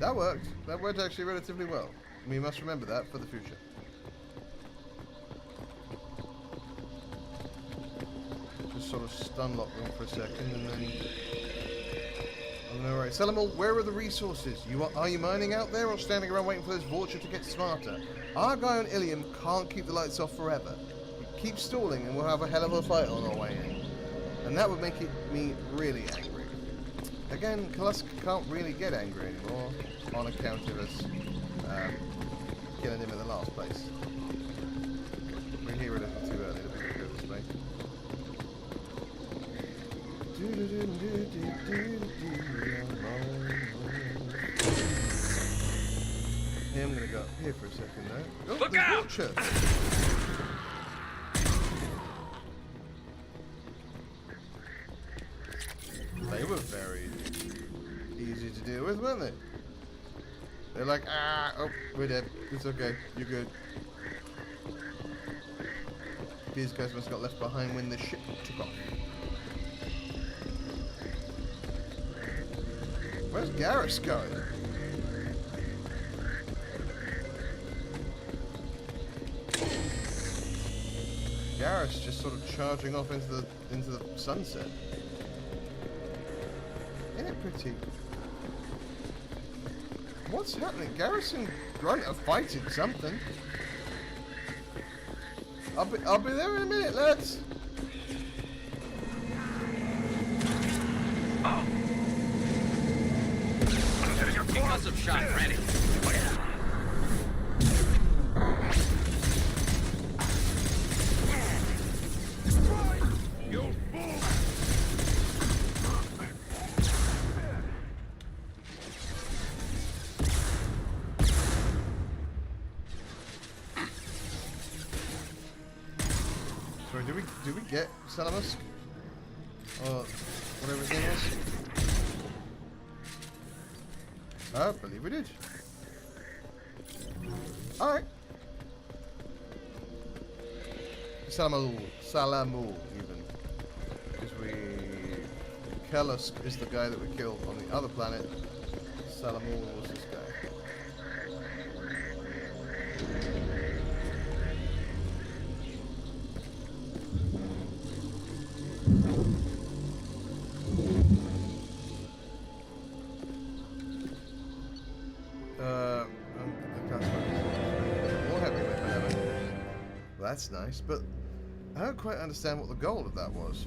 That worked. That worked actually relatively well. We must remember that for the future. Just sort of stun lock them for a second and then... Alright, Selamol, where are the resources? Are you mining out there or standing around waiting for this vulture to get smarter? Our guy on Ilium can't keep the lights off forever. Keep stalling and we'll have a hell of a fight on our way in. And that would make me really angry. Again, Kalusk can't really get angry anymore on account of us killing him in the last place. We're here a little too early to go this way. Yeah, I'm gonna go up here for a second though. Oh, look out! Vulture. They were very easy to deal with, weren't they? They're like, oh, we're dead. It's okay. You're good. These guys must have got left behind when the ship took off. Where's Garrus going? Garrus just sort of charging off into the sunset. Isn't it pretty? What's happening? Garrus and Grunt are fighting something. I'll be there in a minute, lads. Oh. Concussive shot ready. You fool! Sorry, do we get Salamusk? Or whatever his name is? I believe we did. Alright. Salamu, even. Because Kalusk is the guy that we killed on the other planet. Salamu was this guy. That's nice, but I don't quite understand what the goal of that was.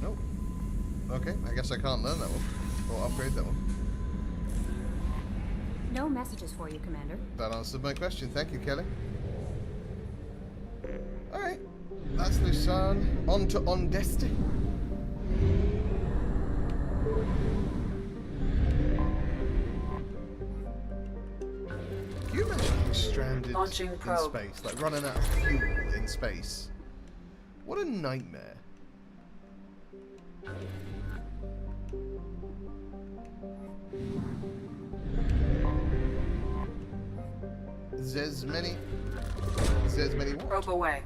Nope. Okay, I guess I can't learn that one. Or upgrade that one. No messages for you, Commander. That answered my question. Thank you, Kelly. Alright. That's Lusan. On to Ondesti. Can you imagine being stranded in space? Like running out of fuel in space. What a nightmare. There's many what? Probe away.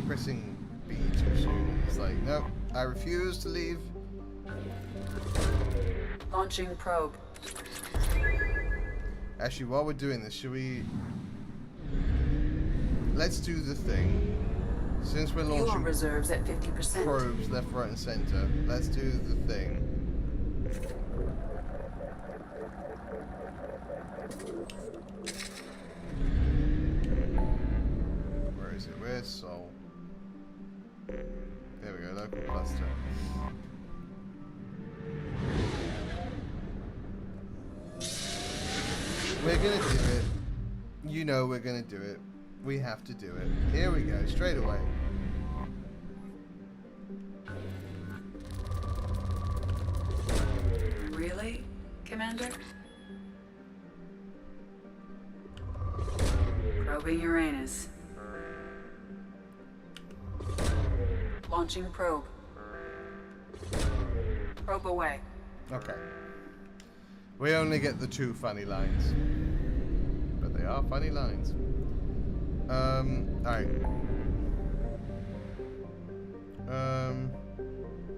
pressing B too soon. It's like, no, I refuse to leave. Launching probe. Actually, while we're doing this, should we... Let's do the thing. Since we're Fuel launching reserves at 50%. probes left, right, and center, let's do the thing. Where is it? Where's Sol? There we go, local cluster. We're gonna do it. You know we're gonna do it. We have to do it. Here we go, straight away. Really, Commander? Probing Uranus. Launching probe. Probe away. Okay. We only get the 2 funny lines. But they are funny lines. Alright.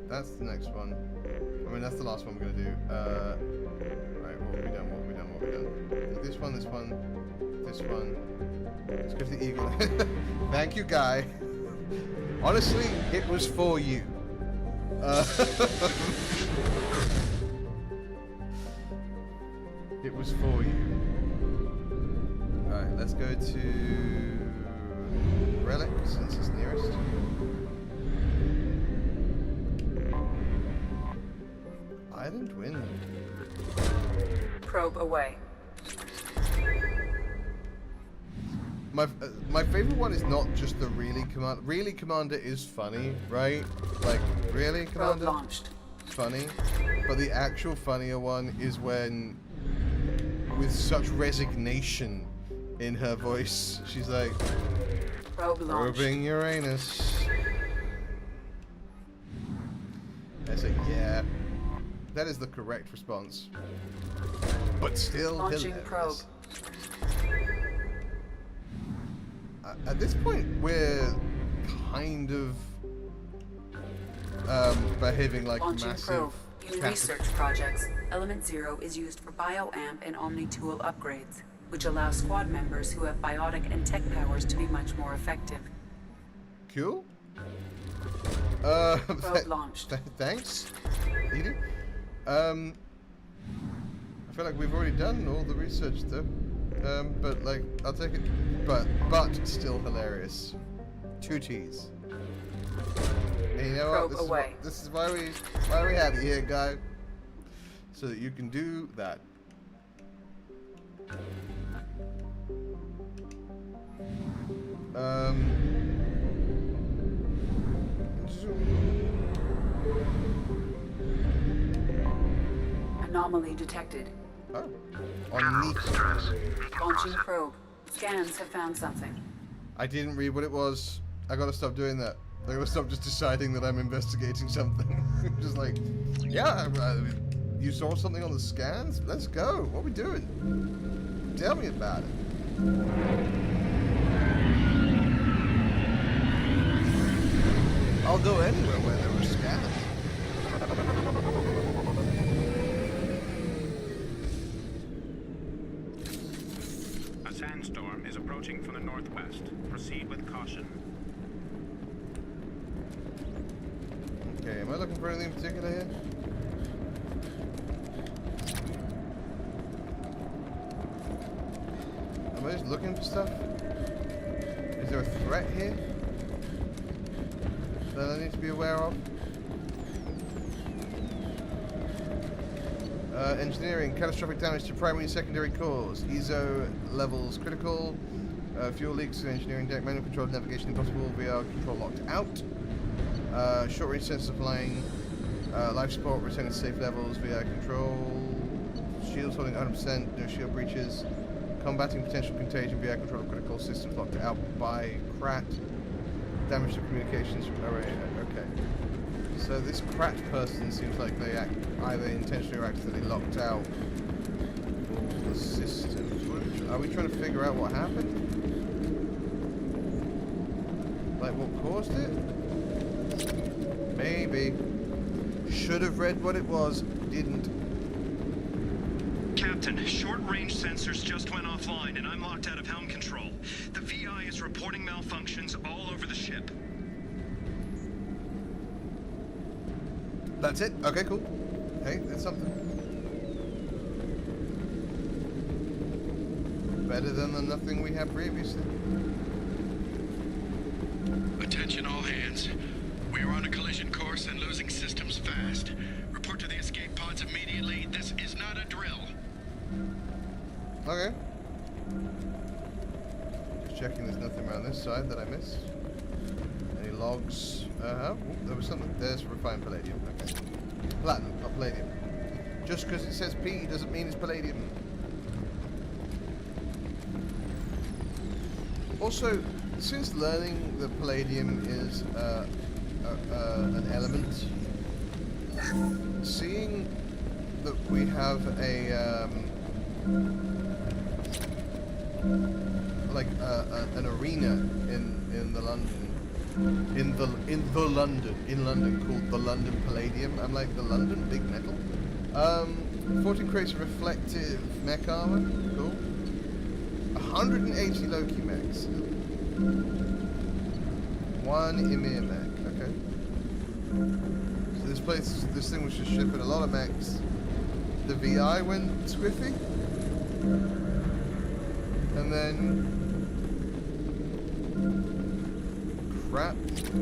That's the next one. I mean, that's the last one we're gonna do. Right, what have we done? What have we done? What have we done? This one, this one, this one. Let's go to the eagle. Thank you, guy. Honestly, it was for you. It was for you. Alright, let's go to Relic, since it's nearest. Island Wind. Probe away. My favorite one is not just the really commander. Really commander is funny, right? Like, really commander? Probe launched. Funny. But the actual funnier one is when, with such resignation in her voice, she's like, Probe launched. probing Uranus. I say, yeah. That is the correct response. But still Launching hilarious. probe. At this point, we're kind of behaving like Launching massive probe. In research projects, Element Zero is used for bioamp and Omni-tool upgrades, which allow squad members who have biotic and tech powers to be much more effective. Cool. Probe launched. Thanks, Edie. I feel like we've already done all the research though. But like, I'll take it. But still hilarious. 2 T's. And you know what? This is why we have you here, guy. So that you can do that. Anomaly detected. Oh. On Nico. Launching probe. Scans have found something. I didn't read what it was. I gotta stop doing that. I gotta stop just deciding that I'm investigating something. Just like, yeah, you saw something on the scans? Let's go. What are we doing? Tell me about it. I'll go anywhere where there are scans. A sandstorm is approaching from the northwest. Proceed with caution. Okay, am I looking for anything in particular here? Am I just looking for stuff? Is there a threat here that I need to be aware of? Engineering, catastrophic damage to primary and secondary cores. ESO levels critical. Fuel leaks to engineering deck. Manual control navigation impossible. VR control locked out. Short range sensor flying. Life support returning to safe levels. VR control. Shields holding 100%. No shield breaches. Combating potential contagion. VR control of critical systems locked out by Krat. Damage to communications. Okay. So this Krat person seems like they either intentionally or accidentally locked out all the systems. Are we trying to figure out what happened? Like, like what caused it? Maybe. Should have read what it was. Didn't. Captain, short-range sensors just went offline, and I'm locked out of helm control. The VI is reporting malfunctions all over the ship. That's it? Okay, cool. Hey, that's something. Better than the nothing we had previously. Attention all hands. We are on a collision course and losing systems fast. Report to the escape pods immediately. This is not a drill. Okay. Just checking there's nothing around this side that I missed. Any logs? Oh, there was something. There's refined palladium. Okay. Platinum, not palladium. Just because it says P doesn't mean it's palladium. Also, since learning that palladium is an element, seeing that we have a an arena in London called the London Palladium. I'm like, the London Big Metal. 14 creates a reflective mech armor. Cool. 180 Loki mechs. 1 Ymir mech. Okay. So this thing was just shipping a lot of mechs. The VI went squiffy. And then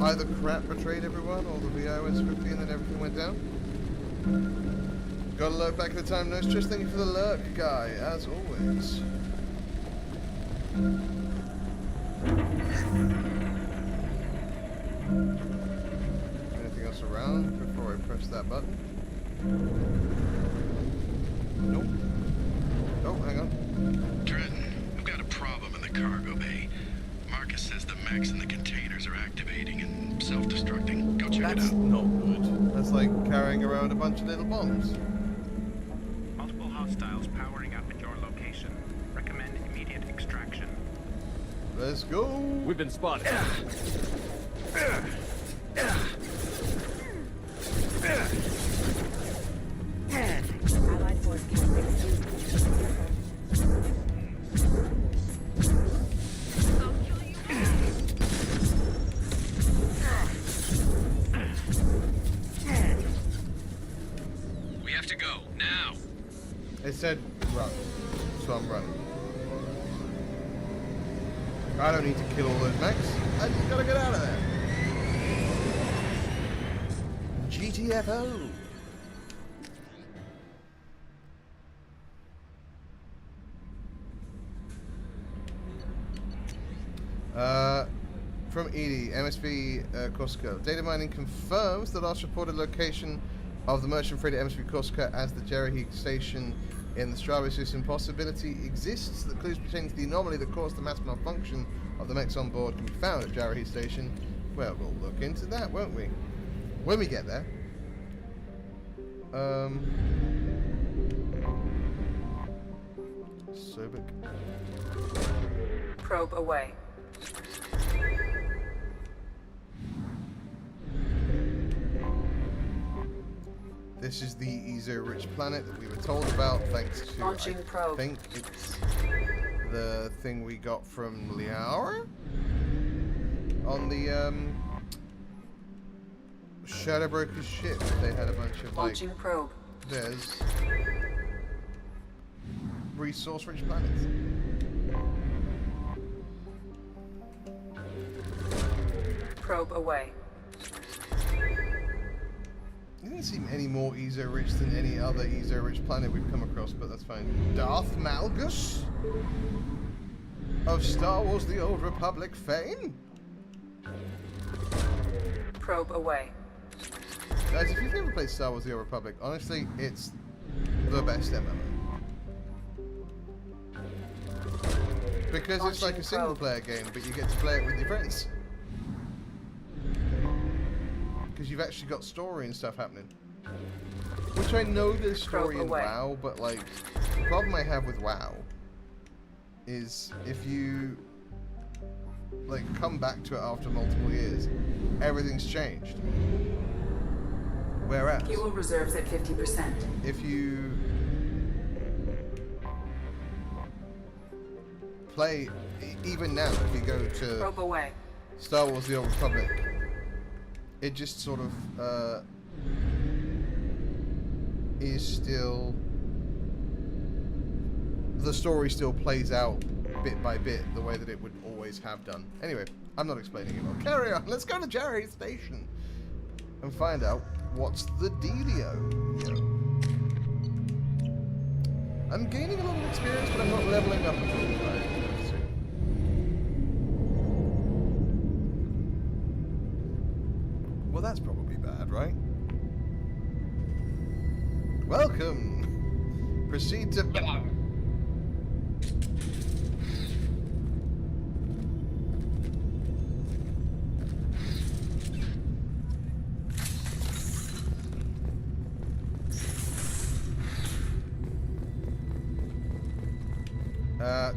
either crap betrayed everyone or the VI went swiftly and then everything went down. Got a lurk back at the time. No stress. Thank you for the lurk, guy, as always. Anything else around before I press that button? Nope. Oh, hang on. Trenton, I've got a problem in the cargo bay. Marcus says the mechs in the containers are activating and self-destructing. Go check it out. That's not good. That's like carrying around a bunch of little bombs. Multiple hostiles powering up at your location. Recommend immediate extraction. Let's go. We've been spotted. Allied force We have to go, now! It said run, so I'm running. I don't need to kill all those mechs. I just gotta get out of there. GTFO. From Edie, MSV Corsica. Data mining confirms the last reported location of the merchant freighter MSV Corsica as the Jerry station in the Strabo system. Possibility exists that clues pertaining to the anomaly that caused the mass malfunction of the mechs on board can be found at Jerry station. Well, we'll look into that, won't we? When we get there. Sobek. Probe away. This is the Ezo-rich planet that we were told about, thanks to, Launching probe. I think it's the thing we got from Liara? On the, Shadow Broker's ship. They had a bunch of, Launching like, probe. there's resource-rich planets. Probe away. It didn't seem any more Ezo-rich than any other Ezo-rich planet we've come across, but that's fine. Darth Malgus? Of Star Wars The Old Republic fame? Probe away. Guys, if you've never played Star Wars The Old Republic, honestly, it's the best MMO. Because it's like a single-player game, but you get to play it with your friends. Because you've actually got story and stuff happening. Which I know there's story in WoW, but like, the problem I have with WoW is if you like come back to it after multiple years, everything's changed. Whereas Fuel reserves at 50%. if you play even now, if you go to Probe away. Star Wars: The Old Republic, it just sort of is still, the story still plays out bit by bit the way that it would always have done. Anyway, I'm not explaining it all. Carry on. Let's go to Jerry's station and find out what's the dealio. I'm gaining a lot of experience, but I'm not leveling up at all. Right? Let's see. Well, that's probably bad, right? Welcome. Proceed to...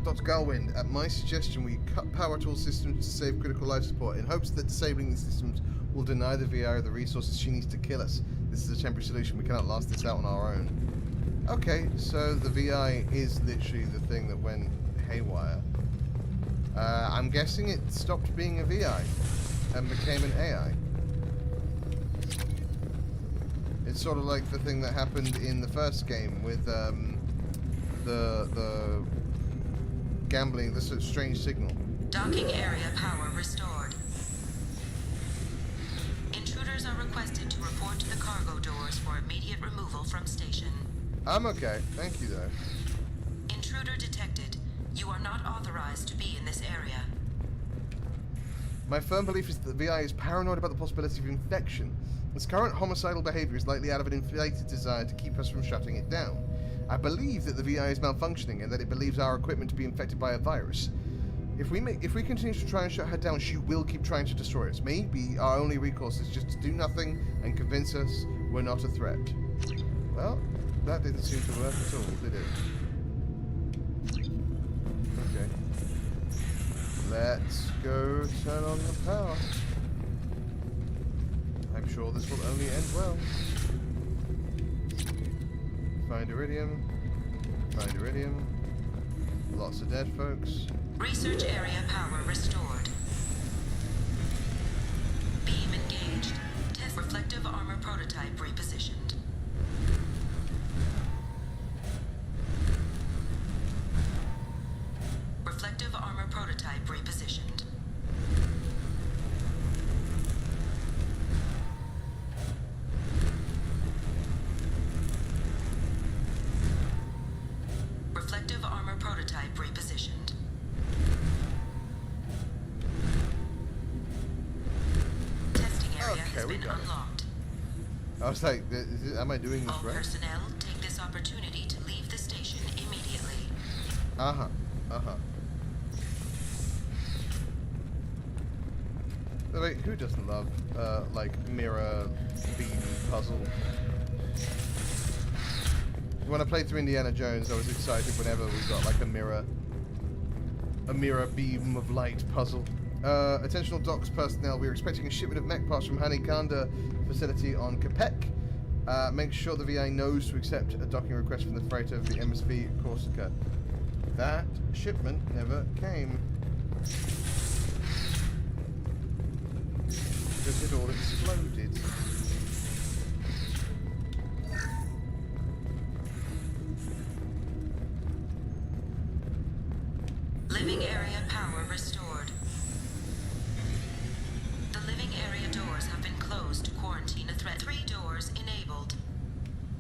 Dr. Galwind, at my suggestion, we cut power to all systems to save critical life support in hopes that disabling these systems will deny the VI the resources she needs to kill us. This is a temporary solution. We cannot last this out on our own. Okay, so the VI is literally the thing that went haywire. I'm guessing it stopped being a VI and became an AI. It's sort of like the thing that happened in the first game with the gambling, the sort of strange signal. Docking area power restored. Intruders are requested to report to the cargo doors for immediate removal from station. I'm okay, thank you though. Intruder detected. You are not authorized to be in this area. My firm belief is that the VI is paranoid about the possibility of infection. Its current homicidal behavior is likely out of an inflated desire to keep us from shutting it down. I believe that the VI is malfunctioning and that it believes our equipment to be infected by a virus. If we continue to try and shut her down, she will keep trying to destroy us. Maybe our only recourse is just to do nothing and convince us we're not a threat. Well, that didn't seem to work at all, did it? Okay. Let's go turn on the power. I'm sure this will only end well. Find iridium. Find iridium. Lots of dead folks. Research area power restored. Beam engaged. Test reflective armor prototype repositioned. Reflective armor prototype repositioned. Reflective armor prototype repositioned. Testing area has been unlocked. I was like, am I doing this All right? personnel, take this opportunity to leave the station immediately. Uh-huh. Uh-huh. Wait, who doesn't love, like, mirror beam puzzle? When I played through Indiana Jones, I was excited whenever we got, like, a mirror beam of light puzzle. Attention all docks personnel, we are expecting a shipment of mech parts from Hanikanda facility on Capek. Make sure the VI knows to accept a docking request from the freighter of the MSV Corsica. That shipment never came. Because it all exploded. Living area power restored. The living area doors have been closed to quarantine a threat. 3 doors enabled.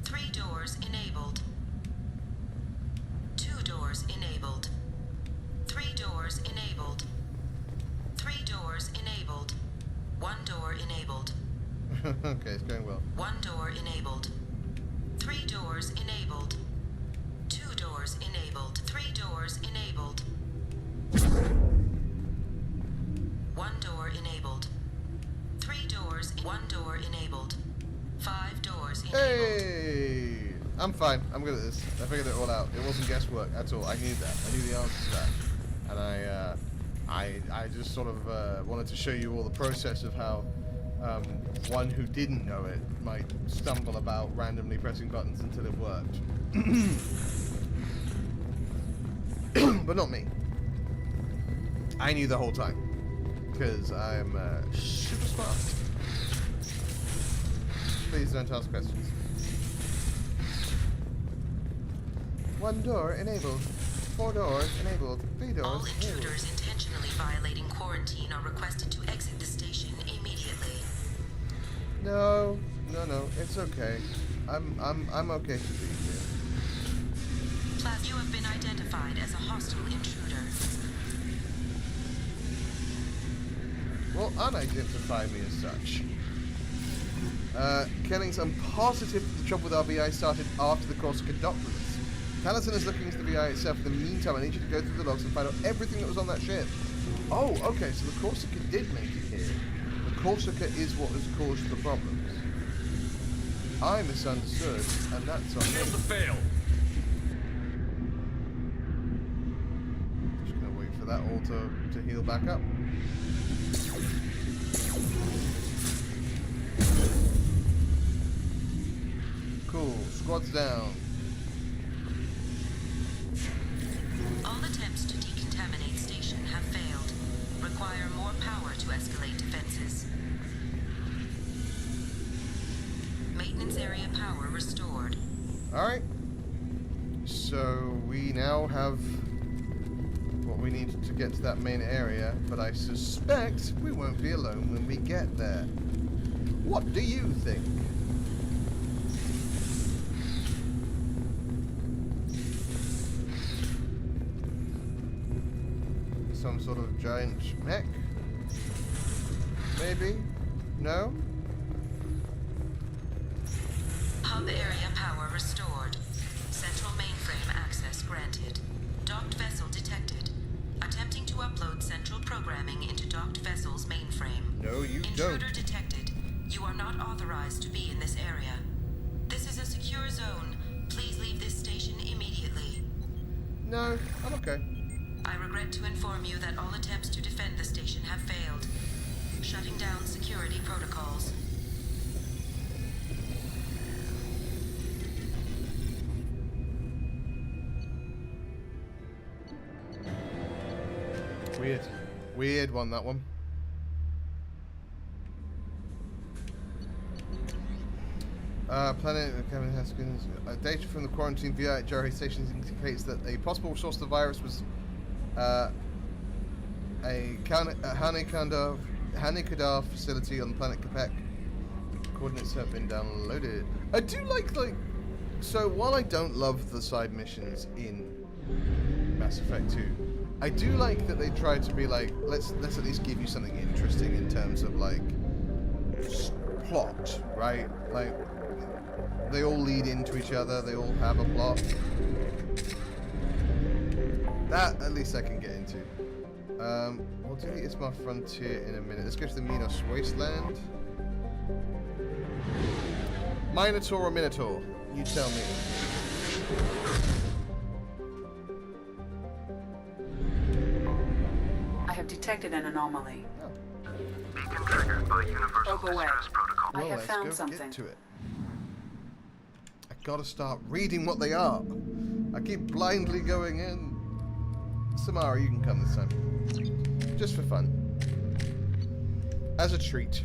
3 doors enabled. 2 doors enabled. 3 doors enabled. 3 doors enabled. 1 door enabled. Okay, it's going well. 1 door enabled. 3 doors enabled. 2 doors enabled. 3 doors enabled. 1 door enabled. 3 doors. 1 door enabled. 5 doors enabled. Hey! I'm fine. I'm good at this. I figured it all out. It wasn't guesswork at all. I knew that. I knew the answer to that. And I just sort of wanted to show you all the process of how one who didn't know it might stumble about randomly pressing buttons until it worked. But not me. I knew the whole time. Because I'm super smart. Please don't ask questions. One door enabled. 4 doors enabled. 3 doors All enabled. intruders intentionally violating quarantine are requested to exit the station immediately. No, it's okay. I'm okay to be here. Plus, you have been identified as a hostile intruder. Well, unidentify me as such. Killings, I'm positive that the trouble with our VI started after the Corsica documents. Taliesin is looking into the VI itself. In the meantime, I need you to go through the logs and find out everything that was on that ship. Oh, okay, so the Corsica did make it here. The Corsica is what has caused the problems. I misunderstood, and that's on me. Shields have failed. Just gonna wait for that all to heal back up. Cool, squad's down. All attempts to decontaminate station have failed. Require more power to escalate defenses. Maintenance area power restored. Alright. So we now have what we need to get to that main area, but I suspect we won't be alone when we get there. What do you think? Some sort of giant mech? Maybe? No? Hub area power restored. Central mainframe access granted. Docked vessel detected. Attempting to upload central programming into docked vessel's mainframe. No, you don't. Intruder detected. You are not authorized to be in this area. This is a secure zone. Please leave this station immediately. No, I'm okay. I regret to inform you that all attempts to defend the station have failed. Shutting down security protocols. Weird. Weird one, that one. Planet Kevin Haskins. Data from the quarantine VI at Jerry stations indicates that a possible source of the virus was a Hanikadar facility on the planet Quebec. Coordinates have been downloaded. I do like, so while I don't love the side missions in Mass Effect 2, I do like that they try to be like, let's at least give you something interesting in terms of like plot, right? Like they all lead into each other, they all have a plot. That at least I can get into. We'll do the Ismar Frontier in a minute. Let's go to the Minos Wasteland. Minotaur or Minotaur? You tell me. I have detected an anomaly. Beacon triggered by Universal Go away. Distress Protocol. I have let's found go something. Get to it. I gotta start reading what they are. I keep blindly going in. Samara, you can come this time. Just for fun. As a treat.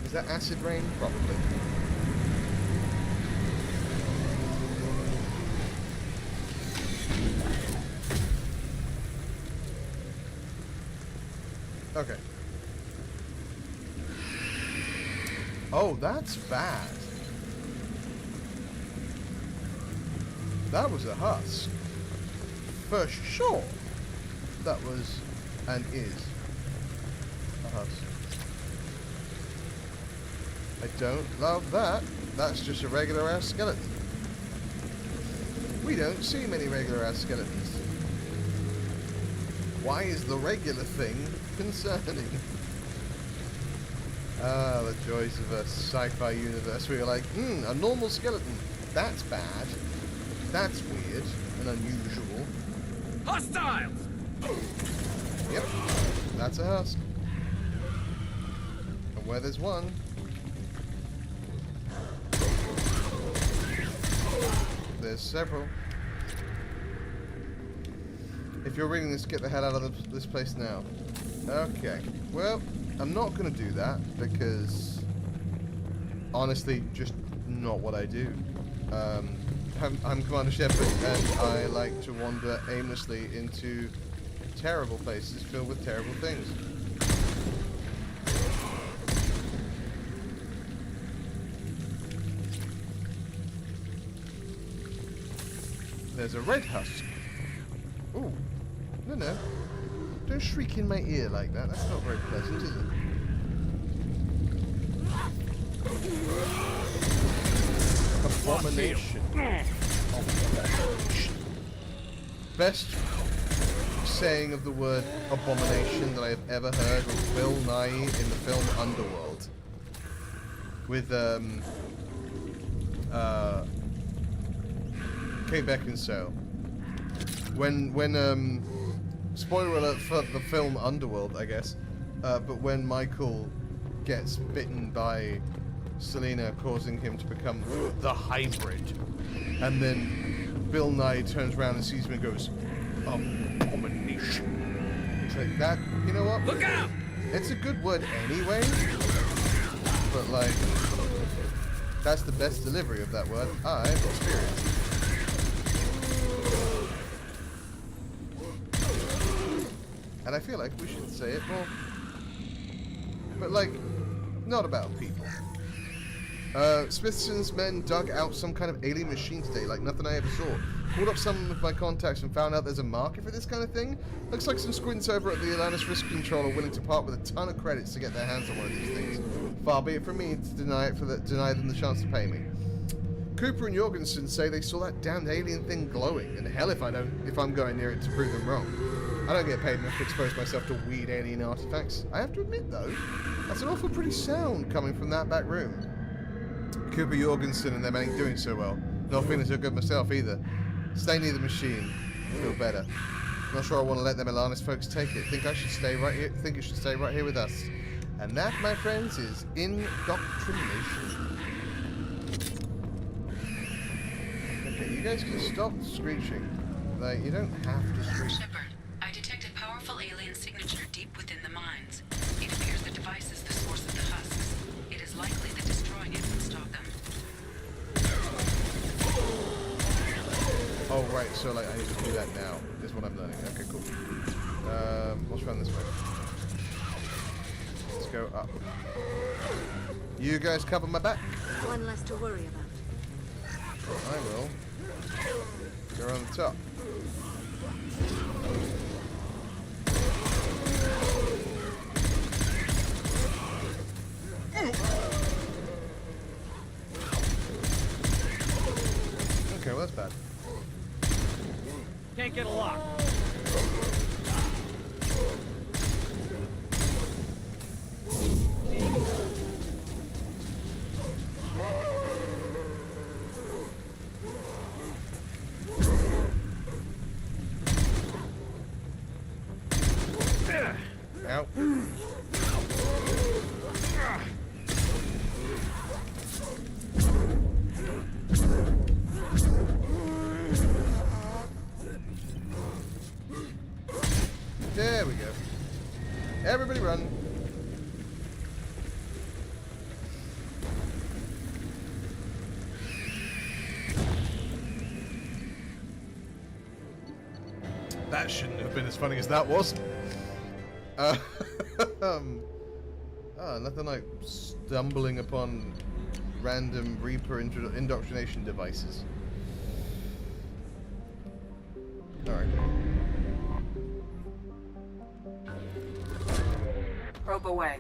Is that acid rain? Probably. Okay. Oh, that's bad. That was a husk. For sure. That was and is a husk. I don't love that. That's just a regular ass skeleton. We don't see many regular ass skeletons. Why is the regular thing concerning? Ah, the joys of a sci-fi universe where you're like, a normal skeleton. That's bad. That's weird and unusual. Hostiles! Yep, that's a husk. And where there's one, there's several. If you're reading this, get the hell out of this place now. Okay, well, I'm not going to do that because, honestly, just not what I do. I'm Commander Shepard, and I like to wander aimlessly into terrible places filled with terrible things. There's a red husk. Ooh. No. Don't shriek in my ear like that. That's not very pleasant, is it? Abomination. Best saying of the word abomination that I have ever heard was Bill Nye in the film Underworld. With, Kate Beckinsale. When spoiler alert for the film Underworld, I guess, but when Michael gets bitten by Selena, causing him to become the hybrid, and then Bill Nye turns around and sees him and goes, abomination. It's like that, you know what? Look out! It's a good word anyway, but like, that's the best delivery of that word I've experienced. And I feel like we should say it more. But like, not about people. Smithson's men dug out some kind of alien machine today, like nothing I ever saw. Called up some of my contacts and found out there's a market for this kind of thing. Looks like some squints over at the Atlantis Risk Control are willing to part with a ton of credits to get their hands on one of these things. Far be it from me to deny them the chance to pay me. Cooper and Jorgensen say they saw that damned alien thing glowing, and hell if I'm going near it to prove them wrong. I don't get paid enough to expose myself to weird alien artifacts. I have to admit, though, that's an awful pretty sound coming from that back room. Cooper, Jorgensen, and them ain't doing so well. Not feeling so good myself, either. Stay near the machine. Feel better. Not sure I want to let them Atlantis folks take it. Think it should stay right here with us. And that, my friends, is indoctrination. Okay, you guys can stop screeching. Like, you don't have to screech. Shepard, I detect a powerful alien signature deep within the mines. It appears the device is the source of the husks. It is likely that destroying it would stop them. Oh, right, so like I need to do that now, is what I'm learning. Okay, cool. Let's run this way. Let's go up. You guys cover my back. One less to worry about. I will. Go on the top. Okay, well that's bad. Can't get a lock. Ow. There we go. Everybody run. That shouldn't have been as funny as that was. Nothing like stumbling upon random Reaper indoctrination devices. Alright. Probe away.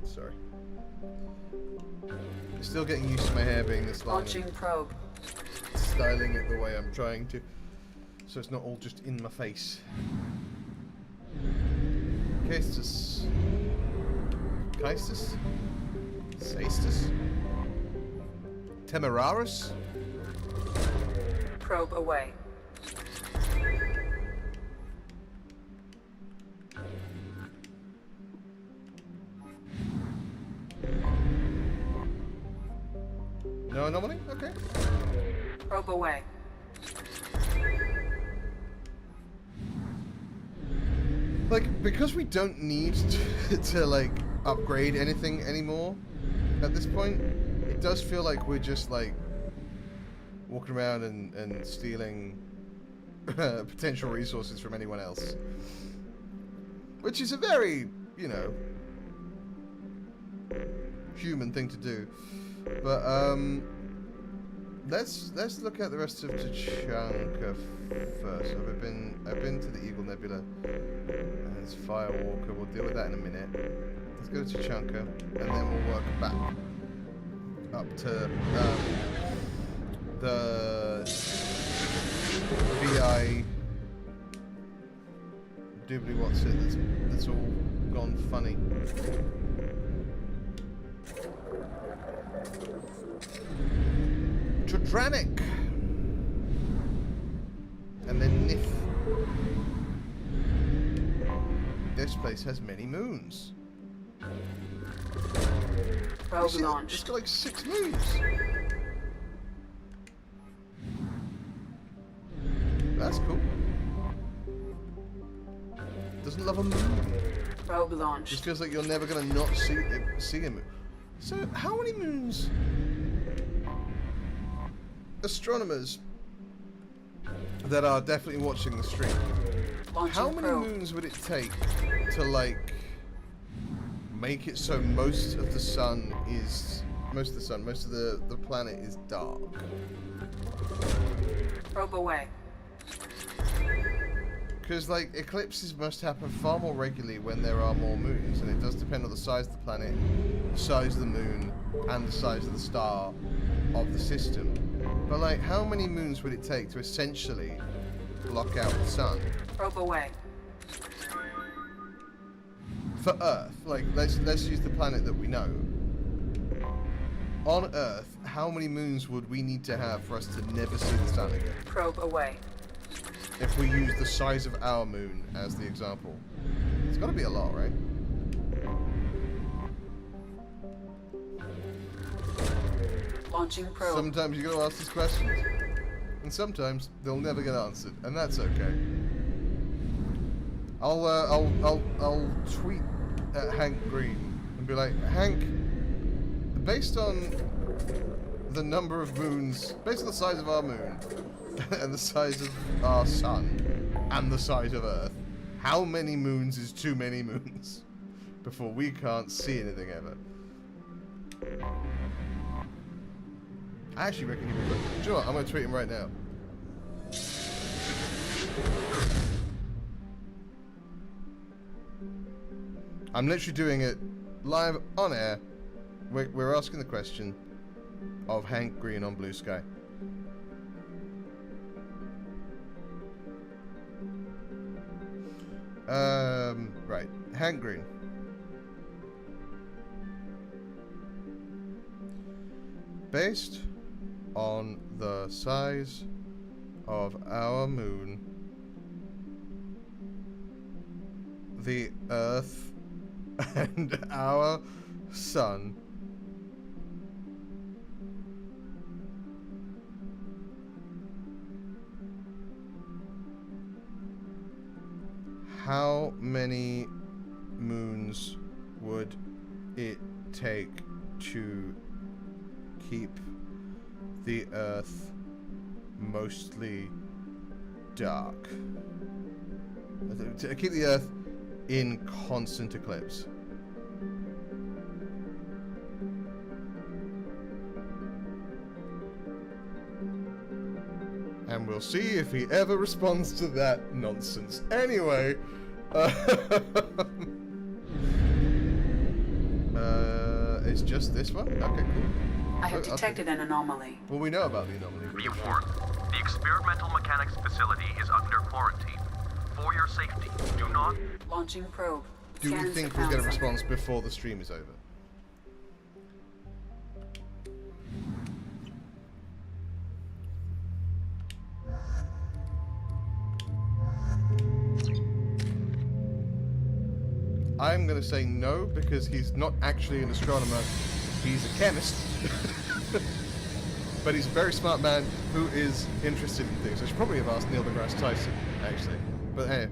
Sorry. Still getting used to my hair being this long. Launching probe. Styling it the way I'm trying to, so it's not all just in my face. Castus. Castus? Castus? Temeraris? Probe away. No anomaly? Okay. Probe away. Like, because we don't need to like, upgrade anything anymore at this point, it does feel like we're just, like, walking around and stealing potential resources from anyone else. Which is a very, you know, human thing to do. But, let's look at the rest of Tachanka first. I've been to the Eagle Nebula. There's Firewalker. We'll deal with that in a minute. Let's go to Tachanka, and then we'll work back up to the VI doobly what's it that's all gone funny. Trodranic, and then Nith. This place has many moons. Probe launched. It's got like 6 moons. That's cool. Doesn't love a moon. Probe launched. Just feels like you're never gonna not see a moon. So how many moons? Astronomers that are definitely watching the stream. How many moons would it take to like make it so most of the planet is dark? Probe away. Because like eclipses must happen far more regularly when there are more moons, and it does depend on the size of the planet, the size of the moon, and the size of the star of the system. But like, how many moons would it take to essentially block out the sun? Probe away. For Earth, like let's use the planet that we know. On Earth, how many moons would we need to have for us to never see the sun again? Probe away. If we use the size of our moon as the example. It's got to be a lot, right? Launching probe. Sometimes you got to ask these questions, and sometimes they'll never get answered, and that's okay. I'll tweet at Hank Green and be like, Hank, based on the number of moons, based on the size of our moon, and the size of our sun, and the size of Earth, how many moons is too many moons before we can't see anything ever? I actually reckon he'd be good. Do you know what? I'm going to tweet him right now. I'm literally doing it live on air. We're asking the question of Hank Green on Blue Sky. Right. Hank Green. Based on the size of our moon, the Earth, and our sun, how many moons would it take to keep the Earth mostly dark? To keep the Earth in constant eclipse. And we'll see if he ever responds to that nonsense. Anyway, it's just this one? Okay, cool. I have detected an anomaly. Well, we know about the anomaly. Be warned. The experimental mechanics facility is under quarantine. For your safety, do not... Launching probe. Do we think we'll get a response before the stream is over? I'm going to say no, because he's not actually an astronomer. He's a chemist. But he's a very smart man who is interested in things. I should probably have asked Neil deGrasse Tyson, actually. But hey.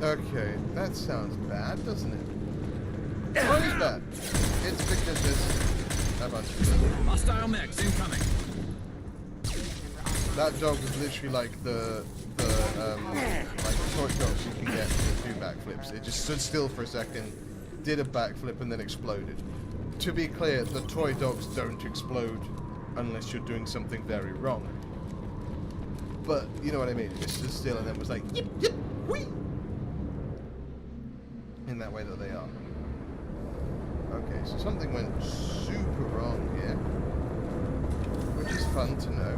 Okay, that sounds bad, doesn't it? Why is that? It's because there's a bunch of hostile mechs incoming. That dog was literally like the toy dogs you can get to do backflips. It just stood still for a second, did a backflip, and then exploded. To be clear, the toy dogs don't explode unless you're doing something very wrong. But you know what I mean? It stood still and then was like, yip, yip, whee! In that way that they are. Okay, so something went super wrong here, which is fun to know.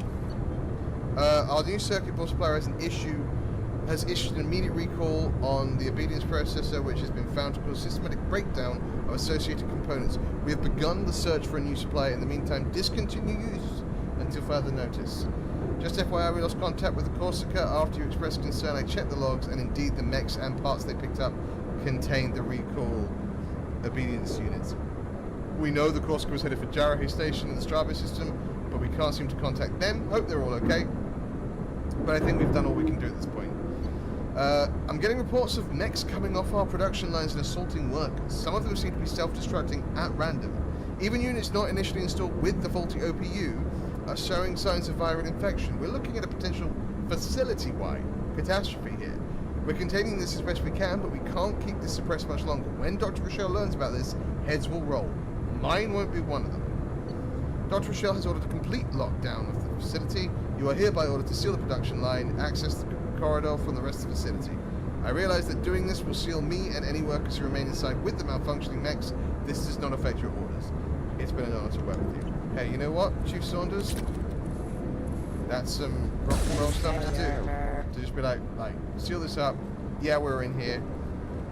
Our new circuit board supplier has issued an immediate recall on the obedience processor, which has been found to cause systematic breakdown of associated components. We have begun the search for a new supplier. In the meantime, discontinue use until further notice. Just FYI, we lost contact with the Corsica after you expressed concern. I checked the logs, and indeed the mechs and parts they picked up contained the recall obedience units. We know the Corsica was headed for Jarahe Station in the Strava system, but we can't seem to contact them. Hope they're all okay. But I think we've done all we can do at this point. I'm getting reports of mechs coming off our production lines and assaulting workers. Some of them seem to be self-destructing at random. Even units not initially installed with the faulty OPU are showing signs of viral infection. We're looking at a potential facility-wide catastrophe here. We're containing this as best we can, but we can't keep this suppressed much longer. When Dr. Rochelle learns about this, heads will roll. Mine won't be one of them. Dr. Rochelle has ordered a complete lockdown of the facility. You are hereby ordered to seal the production line, access the corridor from the rest of the facility. I realize that doing this will seal me and any workers who remain inside with the malfunctioning mechs. This does not affect your orders. It's been an honor to work with you. Hey, you know what, Chief Saunders? That's some rock and roll stuff to do. To just be like, seal this up. Yeah, we're in here.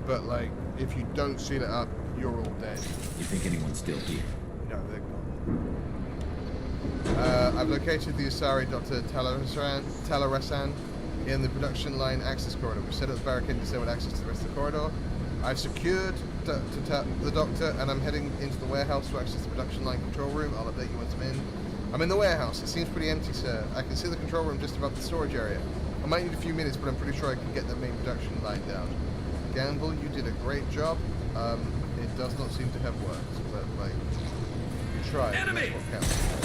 But, like, if you don't seal it up, you're all dead. You think anyone's still here? No, they're gone. I've located the Usari Dr. Talarasan in the production line access corridor. We've set up the barricade and disabled access to the rest of the corridor. I've secured the doctor, and I'm heading into the warehouse to access the production line control room. I'll update you once I'm in. I'm in the warehouse. It seems pretty empty, sir. I can see the control room just above the storage area. I might need a few minutes, but I'm pretty sure I can get the main production line down. Gamble, you did a great job. It does not seem to have worked, but, like, you tried. Enemy! That's what counts.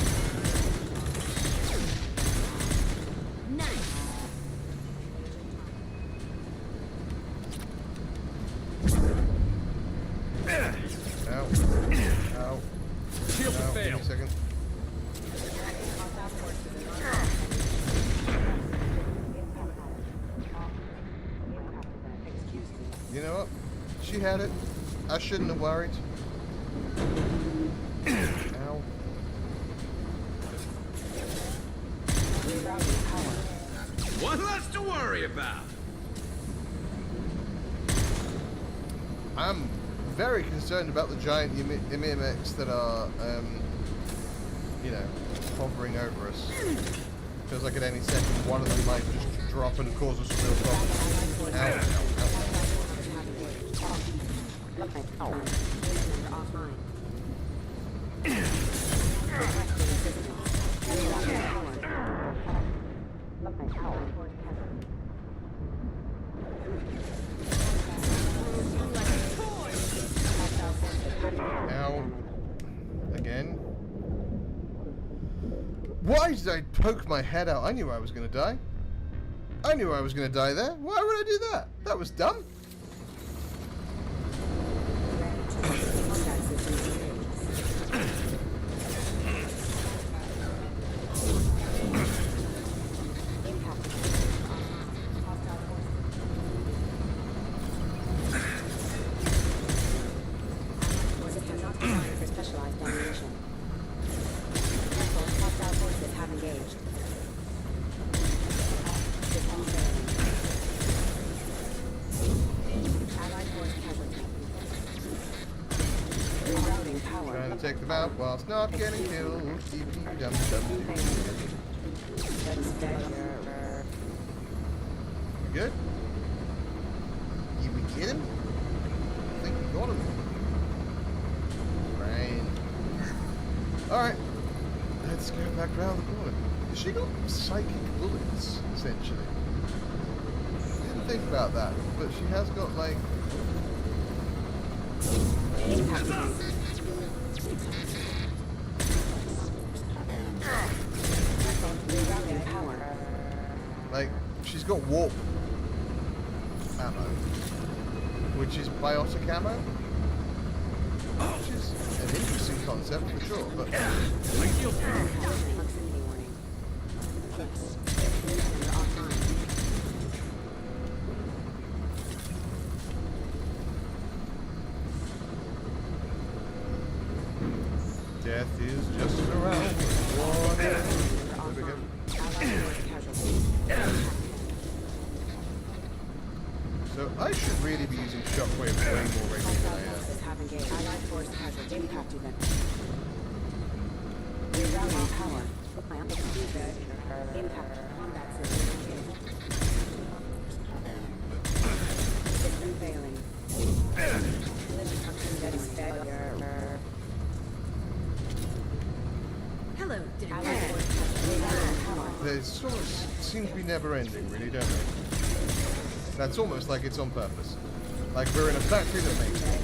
Give me a second. You know what? She had it. I shouldn't have worried. Ow. One less to worry about. I'm very concerned about the giant Emir mechs that are, you know, hovering over us. Feels like at any second one of them might just drop and cause us a real problem. Ow, Ow. Again. Why did I poke my head out? I knew I was going to die. I knew I was going to die there. Why would I do that? That was dumb. He's not getting killed. Dum-dum-dum-dum. We good? Did we get him? I think we got him. Right. Alright. Let's go back around the corner. She got psychic bullets, essentially. Didn't think about that, but she has got like... Like, she's got warp ammo, which is biotic ammo, which is an interesting concept for sure, but... Death is just around the corner. There we go. So I should really be using shockwave way more regularly than I am. Hello, They sort of seem to be never ending, really, don't they? That's almost like it's on purpose. Like we're in a factory that makes it.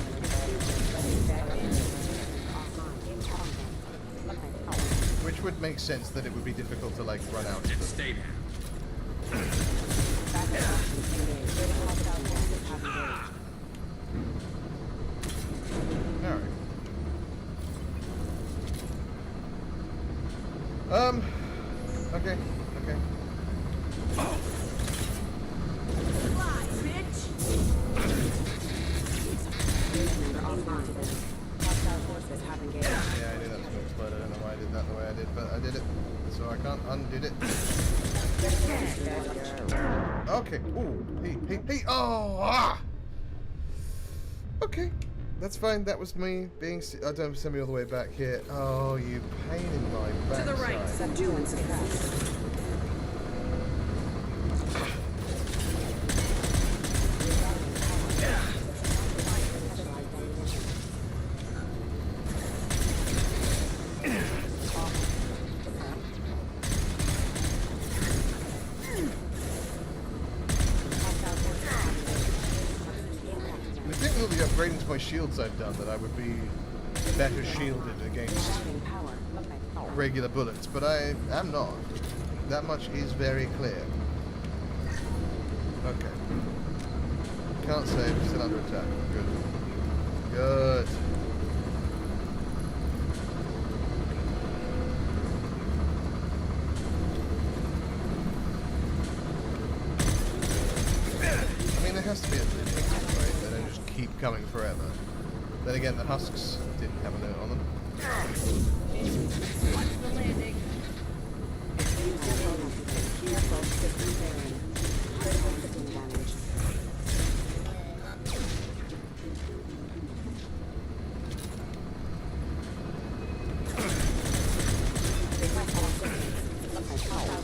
Which would make sense that it would be difficult to like run out of them. Stay down. Alright. Okay, okay. Yeah, I knew that was going to explode. I don't know why I did that the way I did, but I did it. So I can't undo it. Okay. Ooh. Hey. Oh! Ah! Okay. That's fine. That was me being... don't send me all the way back here. Oh, you pain in my backside. To the right, subdue and suppress. Upgrading to my shields I've done that I would be better shielded against regular bullets, but I am not. That much is very clear. Okay. Can't save, still under attack. Good. Good. I mean, there has to be a limit, right? They don't just keep coming forever. Then again, the husks didn't have a note on them. Watch the landing.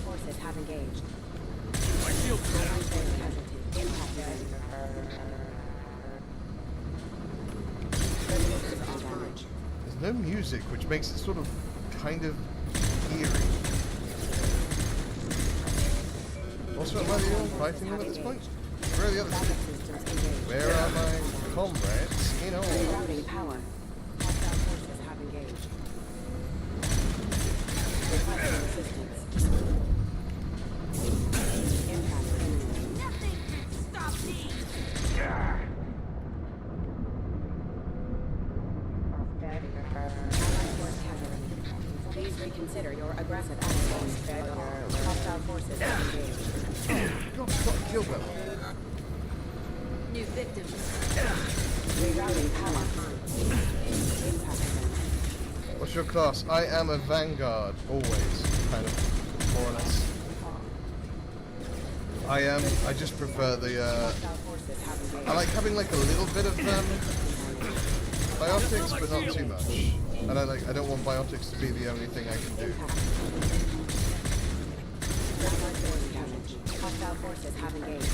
Forces have engaged. My shield's down. There's no music, which makes it sort of kind of eerie. Also, am I the only fighting them at this point? Where are the others? Where are my comrades? You know. Rerouting power. Hostile forces have engaged. Requesting assistance. Impact imminent. Nothing can stop me. Allied force casualty. Please reconsider your aggressive actions. Hostile forces have engaged. God, stop, kill them. New victims. Rerouting power. Impact imminent. What's your class? I am a vanguard, always, kind of, more or less. I just prefer the, I like having like a little bit of, Biotics, but not too much. And I don't want biotics to be the only thing I can do. Hostile forces have engaged.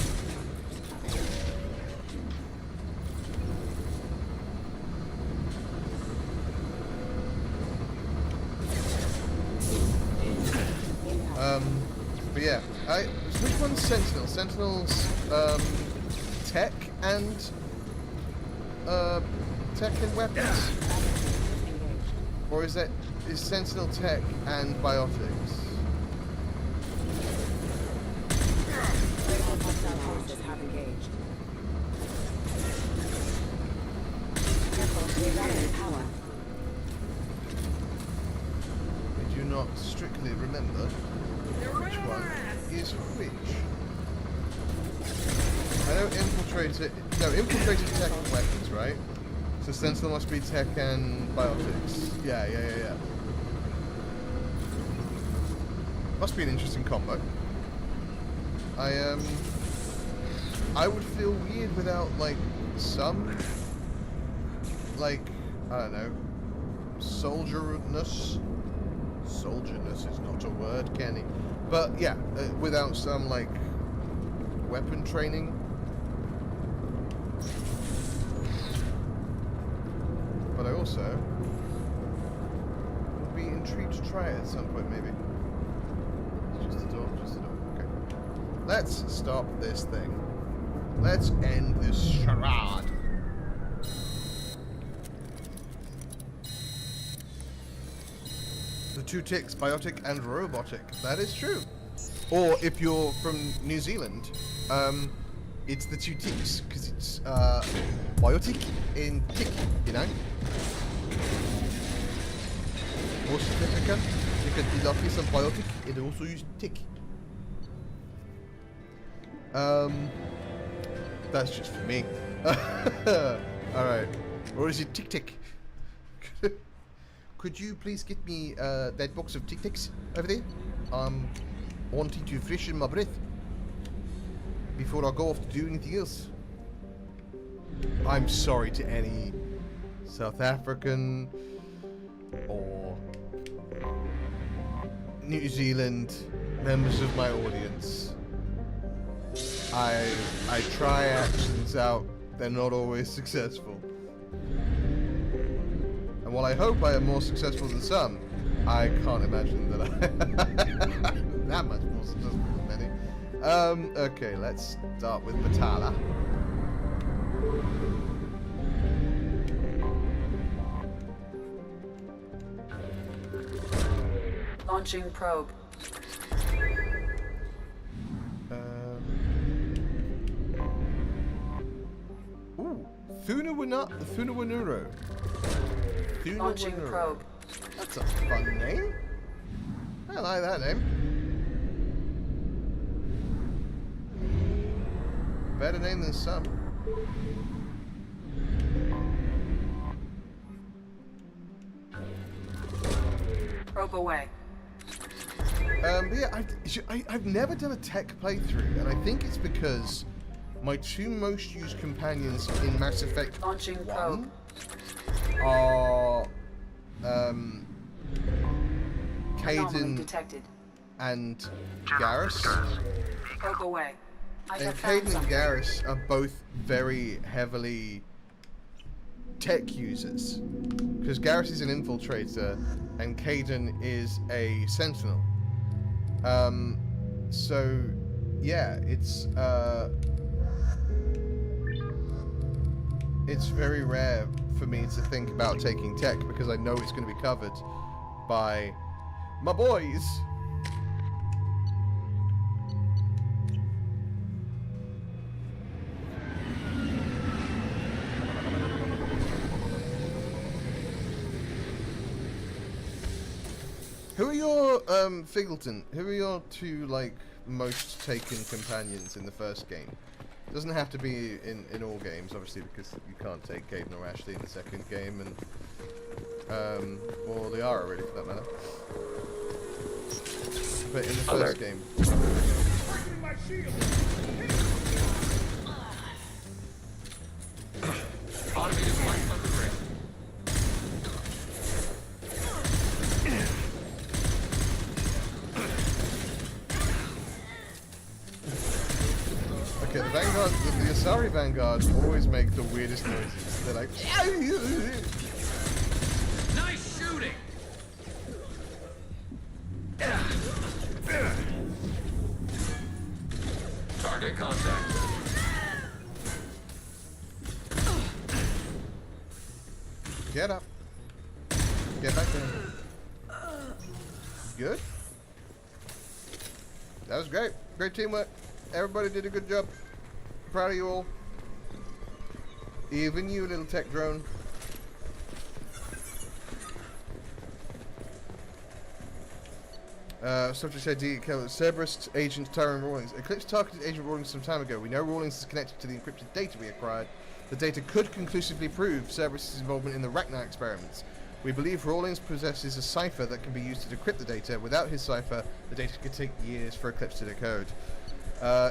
But yeah, which one's Sentinel? Sentinel's tech and weapons, or is Sentinel tech and biotics? Hostile forces have engaged. Careful, we're running power. I do not strictly remember which one is which. I know infiltrated tech and weapons, right? So Sentinel must be tech and biotics. Yeah. Must be an interesting combo. I would feel weird without like some I don't know, soldierness. Soldierness is not a word, Kenny. But yeah, without some like weapon training. But I also would be intrigued to try it at some point, maybe. Just a door. Okay. Let's stop this thing. Let's end this charade. The two ticks, biotic and robotic. That is true. Or if you're from New Zealand, it's the two ticks, because it's biotic and tick, you know? More significant, you can be lucky some biotic and also use tick. That's just for me. Alright. Or is it tick? Could you please get me that box of tic-tacs over there? Wanting to freshen my breath before I go off to do anything else. I'm sorry to any South African or New Zealand members of my audience. I try accents out, they're not always successful. And while I hope I am more successful than some, I can't imagine that I'm that much more successful than many. Okay, let's start with Batala. Launching probe. Thunawanuro. Launching probe. That's a fun name. I like that name. Better name than some. Probe away. But yeah, I've never done a tech playthrough, and I think it's because my two most used companions in Mass Effect 1 are Kaidan and Garrus. Probe away. And Kaidan and Garrus are both very heavily tech users, because Garrus is an infiltrator and Kaidan is a sentinel. So yeah, it's very rare for me to think about taking tech, because I know it's going to be covered by my boys. Who are your, Figleton, who are your two, like, most taken companions in the first game? It doesn't have to be in all games, obviously, because you can't take Kaidan or Ashley in the second game, and, or Liara, really, for that matter. But in the first game... Vanguard, the Asari Vanguard always make the weirdest noises. They're like... Nice shooting! Target contact. Get up. Get back there. Good. That was great. Great teamwork. Everybody did a good job. Proud of you all. Even you, little tech drone. Subject ID, Cerberus Agent Tyrone Rawlings. Eclipse targeted Agent Rawlings some time ago. We know Rawlings is connected to the encrypted data we acquired. The data could conclusively prove Cerberus' involvement in the Rachnar experiments. We believe Rawlings possesses a cipher that can be used to decrypt the data. Without his cipher, the data could take years for Eclipse to decode.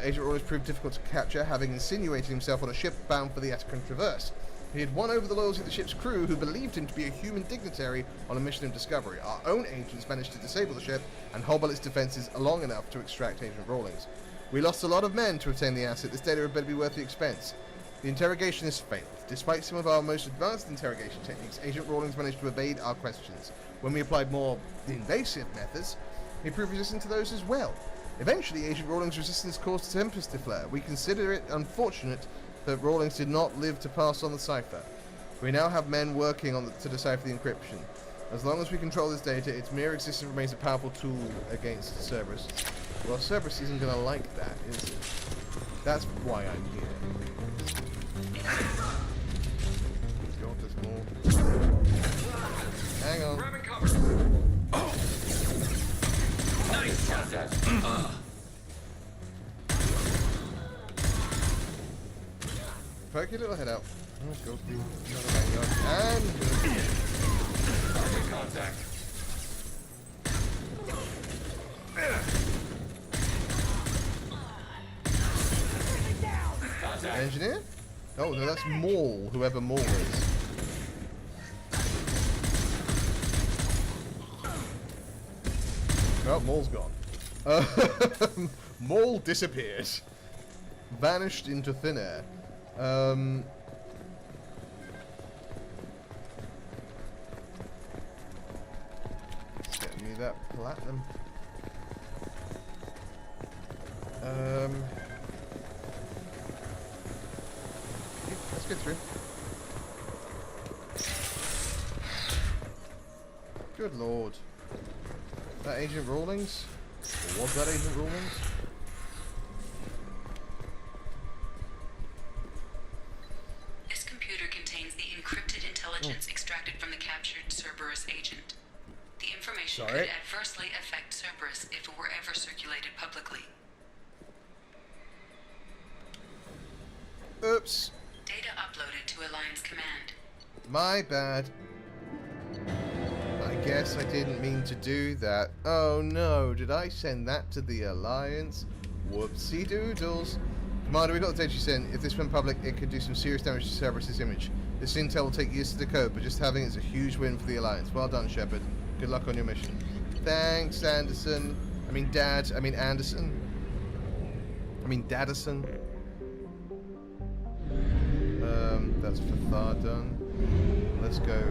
Agent Rawlings proved difficult to capture, having insinuated himself on a ship bound for the Atacon Traverse. He had won over the loyalty of the ship's crew, who believed him to be a human dignitary on a mission of discovery. Our own agents managed to disable the ship and hobble its defenses long enough to extract Agent Rawlings. We lost a lot of men to obtain the asset. This data had better be worth the expense. The interrogation has failed. Despite some of our most advanced interrogation techniques, Agent Rawlings managed to evade our questions. When we applied more invasive methods, he proved resistant to those as well. Eventually, Agent Rawlings' resistance caused Tempest to flare. We consider it unfortunate that Rawlings did not live to pass on the cipher. We now have men working on to decipher the encryption. As long as we control this data, its mere existence remains a powerful tool against Cerberus. Well, Cerberus isn't going to like that, is it? That's why I'm here. God, there's more. Hang on. Grabbing cover. Oh. Nice contact. Poke your little head out. Oh, go through another Vanguard. And Target contact. Engineer? Oh, no, that's Maul, whoever Maul is. Well, Maul's gone. Maul disappeared. Vanished into thin air. Get me that platinum. Let's get through. Good lord. That Agent Rawlings? Or was that Agent Rawlings? This computer contains the encrypted intelligence extracted from the captured Cerberus agent. The information could adversely affect Cerberus if it were ever circulated publicly. Oops. Data uploaded to Alliance Command. My bad. I guess I didn't mean to do that. Oh no, did I send that to the Alliance? Whoopsie doodles. Commander, we got the data you sent. If this went public, it could do some serious damage to Cerberus' image. This intel will take years to decode, but just having it is a huge win for the Alliance. Well done, Shepard. Good luck on your mission. Thanks, Anderson. I mean Anderson. Daddison. That's for Thar done. Let's go.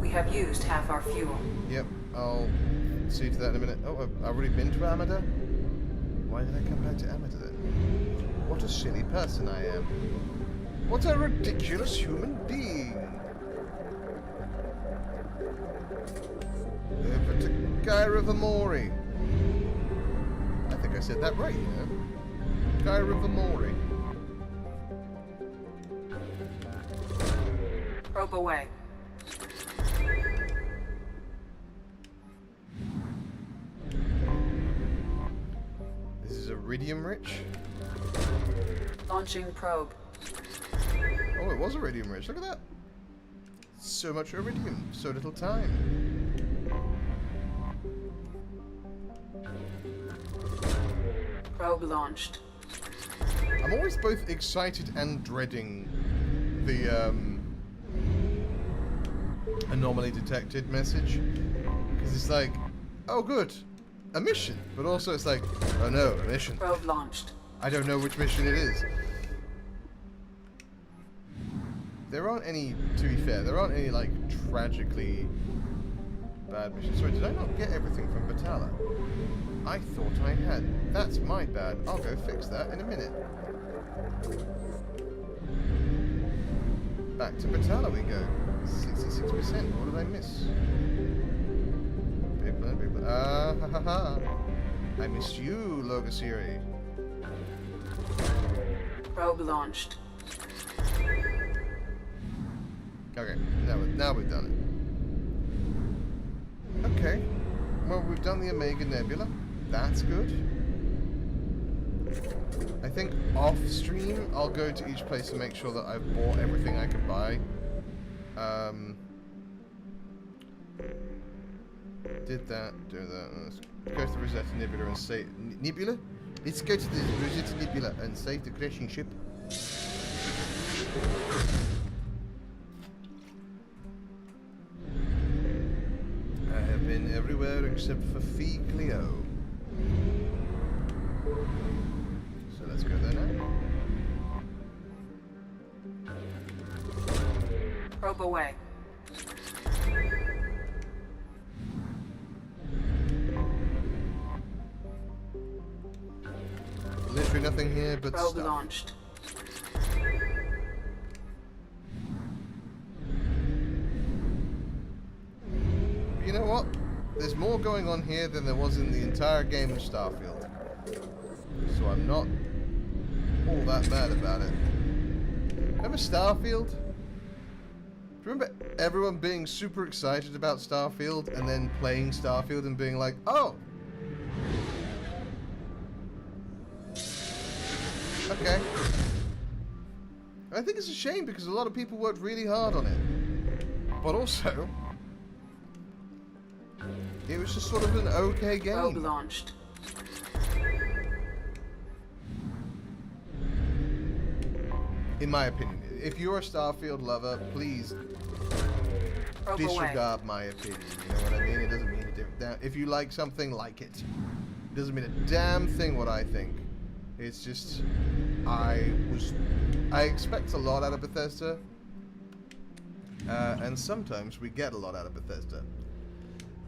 We have used half our fuel. Yep, I'll see to that in a minute. Oh, I've already been to Amada? Why did I come back to Amada then? What a silly person I am. What a ridiculous human being. Over to Gyra Vamori. I think I said that right, you know. Gyra Vamori. Probe away. This is iridium rich. Launching probe. Oh, it was iridium rich. Look at that. So much iridium, so little time. Probe launched. I'm always both excited and dreading the anomaly detected message, because it's like, oh good, a mission, but also it's like, oh no, a mission. Probe launched. I don't know which mission it is. There aren't any, to be fair, there aren't any, like, tragically bad missions. Sorry, did I not get everything from Batala? I thought I had. That's my bad. I'll go fix that in a minute. Back to Batala we go. 66%. What did I miss? Big plan, big plan. Ah, ha ha ha. I missed you, Logasiri. Probe launched. Okay, now we've done it. Okay. Well, we've done the Omega Nebula. That's good. I think off stream, I'll go to each place and make sure that I've bought everything I can buy. Did that, do that. Let's go to the Rosetta Nebula and save... Nebula? Let's go to the Rosetta Nebula and save the crashing ship. I have been everywhere except for Fee Cleo. So let's go there now. Probe away. Literally nothing here but Probe stuff. launched. You know what? There's more going on here than there was in the entire game of Starfield. So I'm not all that mad about it. Remember Starfield? Do you remember everyone being super excited about Starfield and then playing Starfield and being like, oh! Okay. I think it's a shame because a lot of people worked really hard on it. But also, it was just sort of an okay game. Probe launched. In my opinion. If you're a Starfield lover, please Probe disregard away. my opinion. You know what I mean? It doesn't mean a different. If you like something, like it. It doesn't mean a damn thing what I think. It's just, I expect a lot out of Bethesda, and sometimes we get a lot out of Bethesda.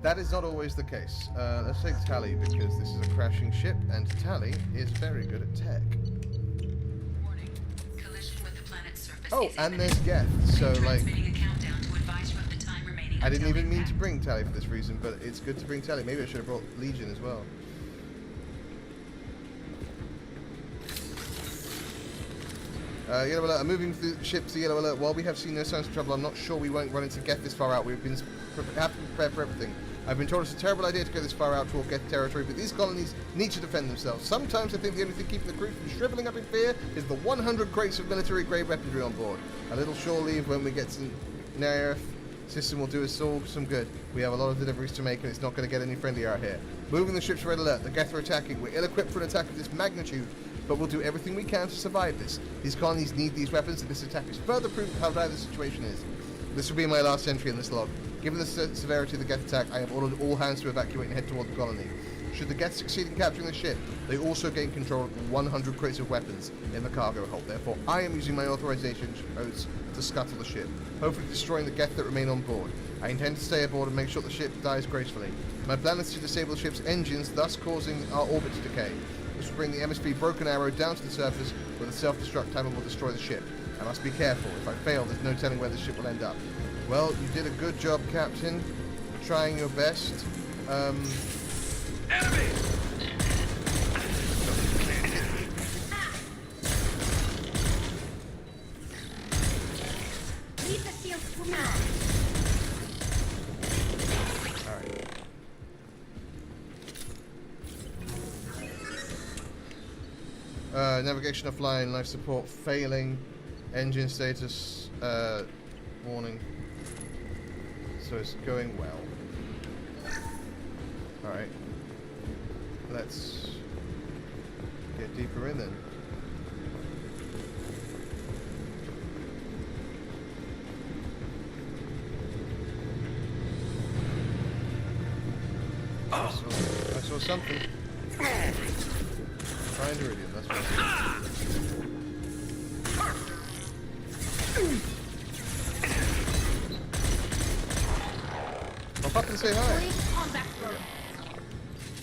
That is not always the case. Let's take Tally because this is a crashing ship, and Tally is very good at tech. Warning. Collision with the planet's surface. Oh, and there's Geth, so like, Transmitting a countdown to advise you of the time remaining. I didn't until even mean impact. to bring Tally for this reason, but it's good to bring Tally. Maybe I should have brought Legion as well. Yellow alert, I'm moving through the ship to yellow alert. While we have seen no signs of trouble, I'm not sure we won't run into Geth this far out. We've been have to prepare for everything. I've been told it's a terrible idea to go this far out toward Geth territory, but these colonies need to defend themselves. Sometimes I think the only thing keeping the crew from shriveling up in fear is the 100 crates of military-grade weaponry on board. A little shore leave when we get to near Earth. System will do us all some good. We have a lot of deliveries to make, and it's not going to get any friendlier out here. Moving the ship's red alert. The Geth are attacking. We're ill-equipped for an attack of this magnitude, but we'll do everything we can to survive this. These colonies need these weapons, and this attack is further proof of how dire the situation is. This will be my last entry in this log. Given the severity of the Geth attack, I have ordered all hands to evacuate and head toward the colony. Should the Geth succeed in capturing the ship, they also gain control of 100 crates of weapons in the cargo hold. Therefore, I am using my authorization codes to scuttle the ship, hopefully destroying the Geth that remain on board. I intend to stay aboard and make sure the ship dies gracefully. My plan is to disable the ship's engines, thus causing our orbit to decay. This will bring the MSV Broken Arrow down to the surface, where the self-destruct timer will destroy the ship. I must be careful. If I fail, there's no telling where the ship will end up. Well, you did a good job, Captain. You're trying your best. Enemy! Leave the field to me. Navigation offline, life support failing, engine status warning. So it's going well. Alright. Let's get deeper in then. I saw something. Find Iridium, that's what Pop up and say hi.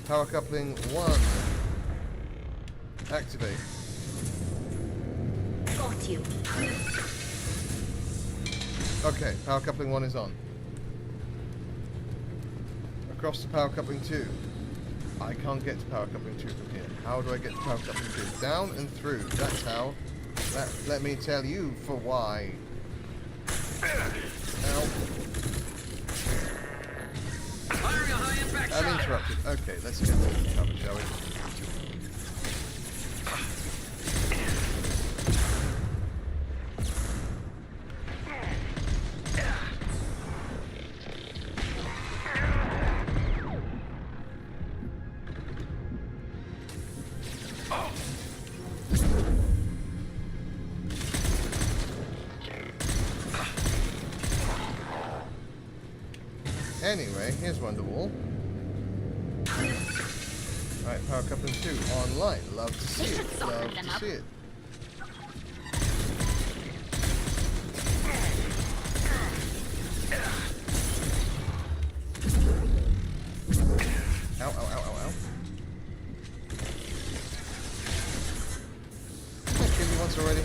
Power coupling 1. Activate. Got you. Okay, power coupling 1 is on. Across to power coupling 2. I can't get to power coupling 2 from here. How do I get to power coupling 2? Down and through. That's how. Let me tell you for why. Ow. I'm interrupted. Okay, let's get to the cover, shall we? Anyway, here's Wonderwall. Alright, power coupling 2 online. Love to see it. Love to see it. Ow, ow, ow, ow, ow. Did I kill you once already?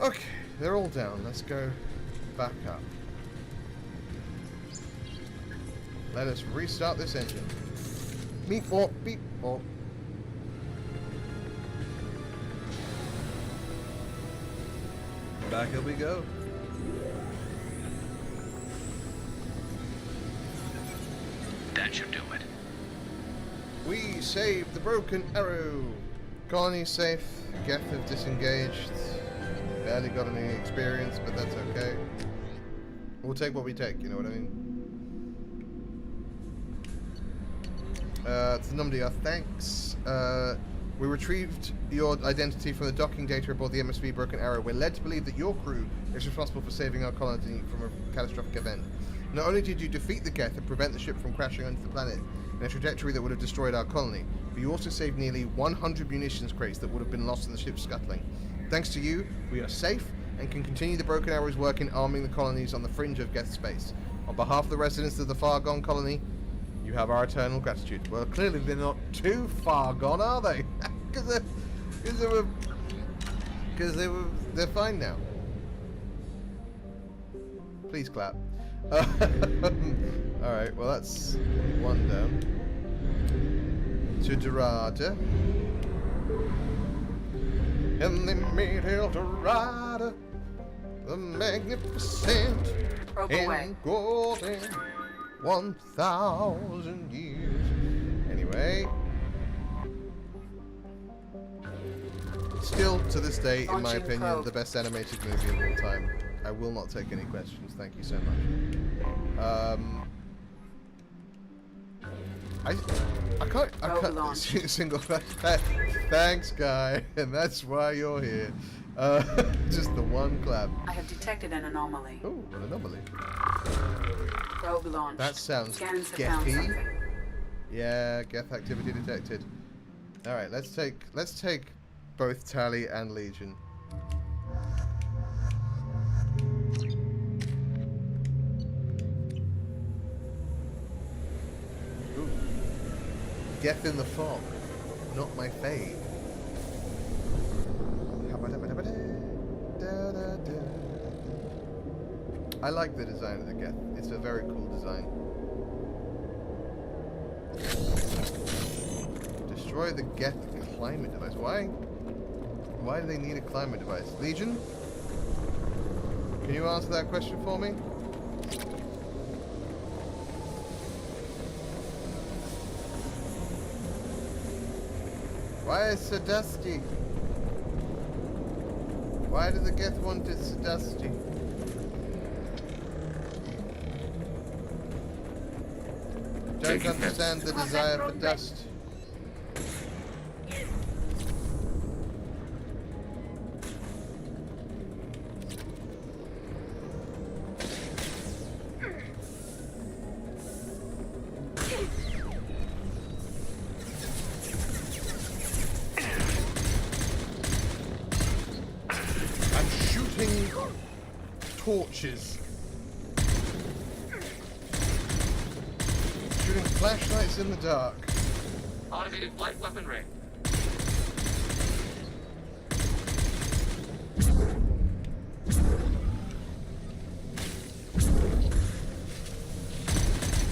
Okay, they're all down. Let's go back up. Let us restart this engine. Beep bop, beep bop. Back up we go. That should do it. We saved the broken arrow. Colony safe. Geth have disengaged. Barely got any experience, but that's okay. We'll take what we take, you know what I mean? It's the Numdia, thanks. We retrieved your identity from the docking data aboard the MSV Broken Arrow. We're led to believe that your crew is responsible for saving our colony from a catastrophic event. Not only did you defeat the Geth and prevent the ship from crashing onto the planet in a trajectory that would have destroyed our colony, but you also saved nearly 100 munitions crates that would have been lost in the ship's scuttling. Thanks to you, we are safe and can continue the Broken Arrow's work in arming the colonies on the fringe of Geth space. On behalf of the residents of the far gone colony, you have our eternal gratitude. Well, clearly they're not too far gone, are they? They're fine now. Please clap. Alright, well that's one down. To Dorada. And they made El Dorado the magnificent and golden 1,000 years. Anyway. Still, to this day, in my opinion, the best animated movie of all time. I will not take any questions. Thank you so much. I can't see a single thanks, guy, and that's why you're here. Just the one clap. I have detected an anomaly. Oh, an anomaly. Probe launched. That sounds Gethy. Yeah, Geth activity detected. All right, let's take both Tally and Legion. Ooh. Geth in the fog. Not my fave. I like the design of the Geth. It's a very cool design. Destroy the Geth climate device. Why? Why do they need a climate device? Legion? Can you answer that question for me? Why is it so dusty? Why do the Geth want it so dusty? don't understand the desire for dust. I'm shooting torches. Shooting flashlights in the dark. Automated light weaponry.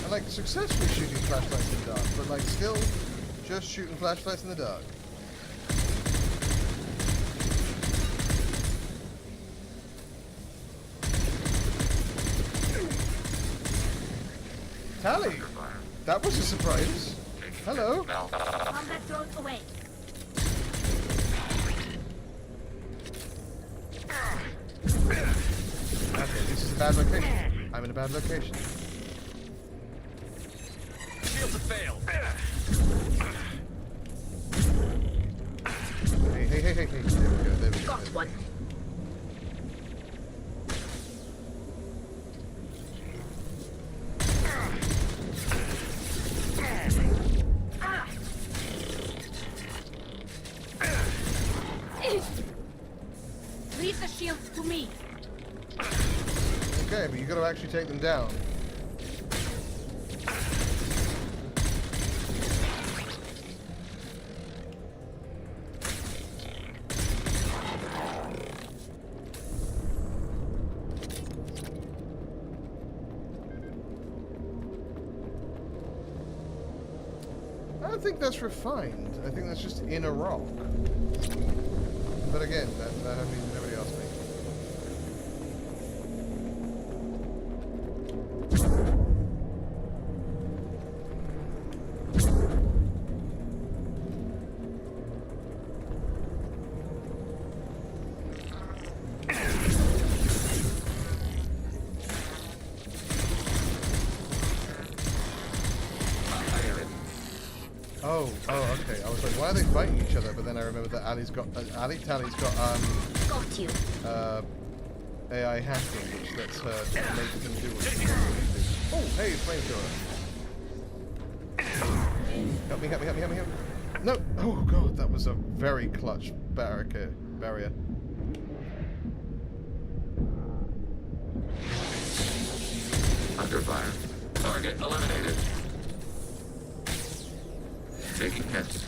I like successfully shooting flashlights in the dark, but like still just shooting flashlights in the dark. Tally! That was a surprise. Hello. Combat drones away. Okay, this is a bad location. I'm in a bad location. Shields have failed. Hey, hey, hey, hey, hey. There we go, there we go. Got one. Leave the shields to me. Okay, but you gotta actually take them down. I don't think that's refined. I think that's just in a rock. But again, that means nobody else makes it. Oh, okay. I was like, why are they fighting each other? But then I remember that Tally's got Got you. AI hacking, which lets her make them do what she wants to do. Oh, hey, flamethrower. Help me, help me, help me, help me, help me. No! Oh god, that was a very clutch barrier. Under fire. Target eliminated. Taking hits.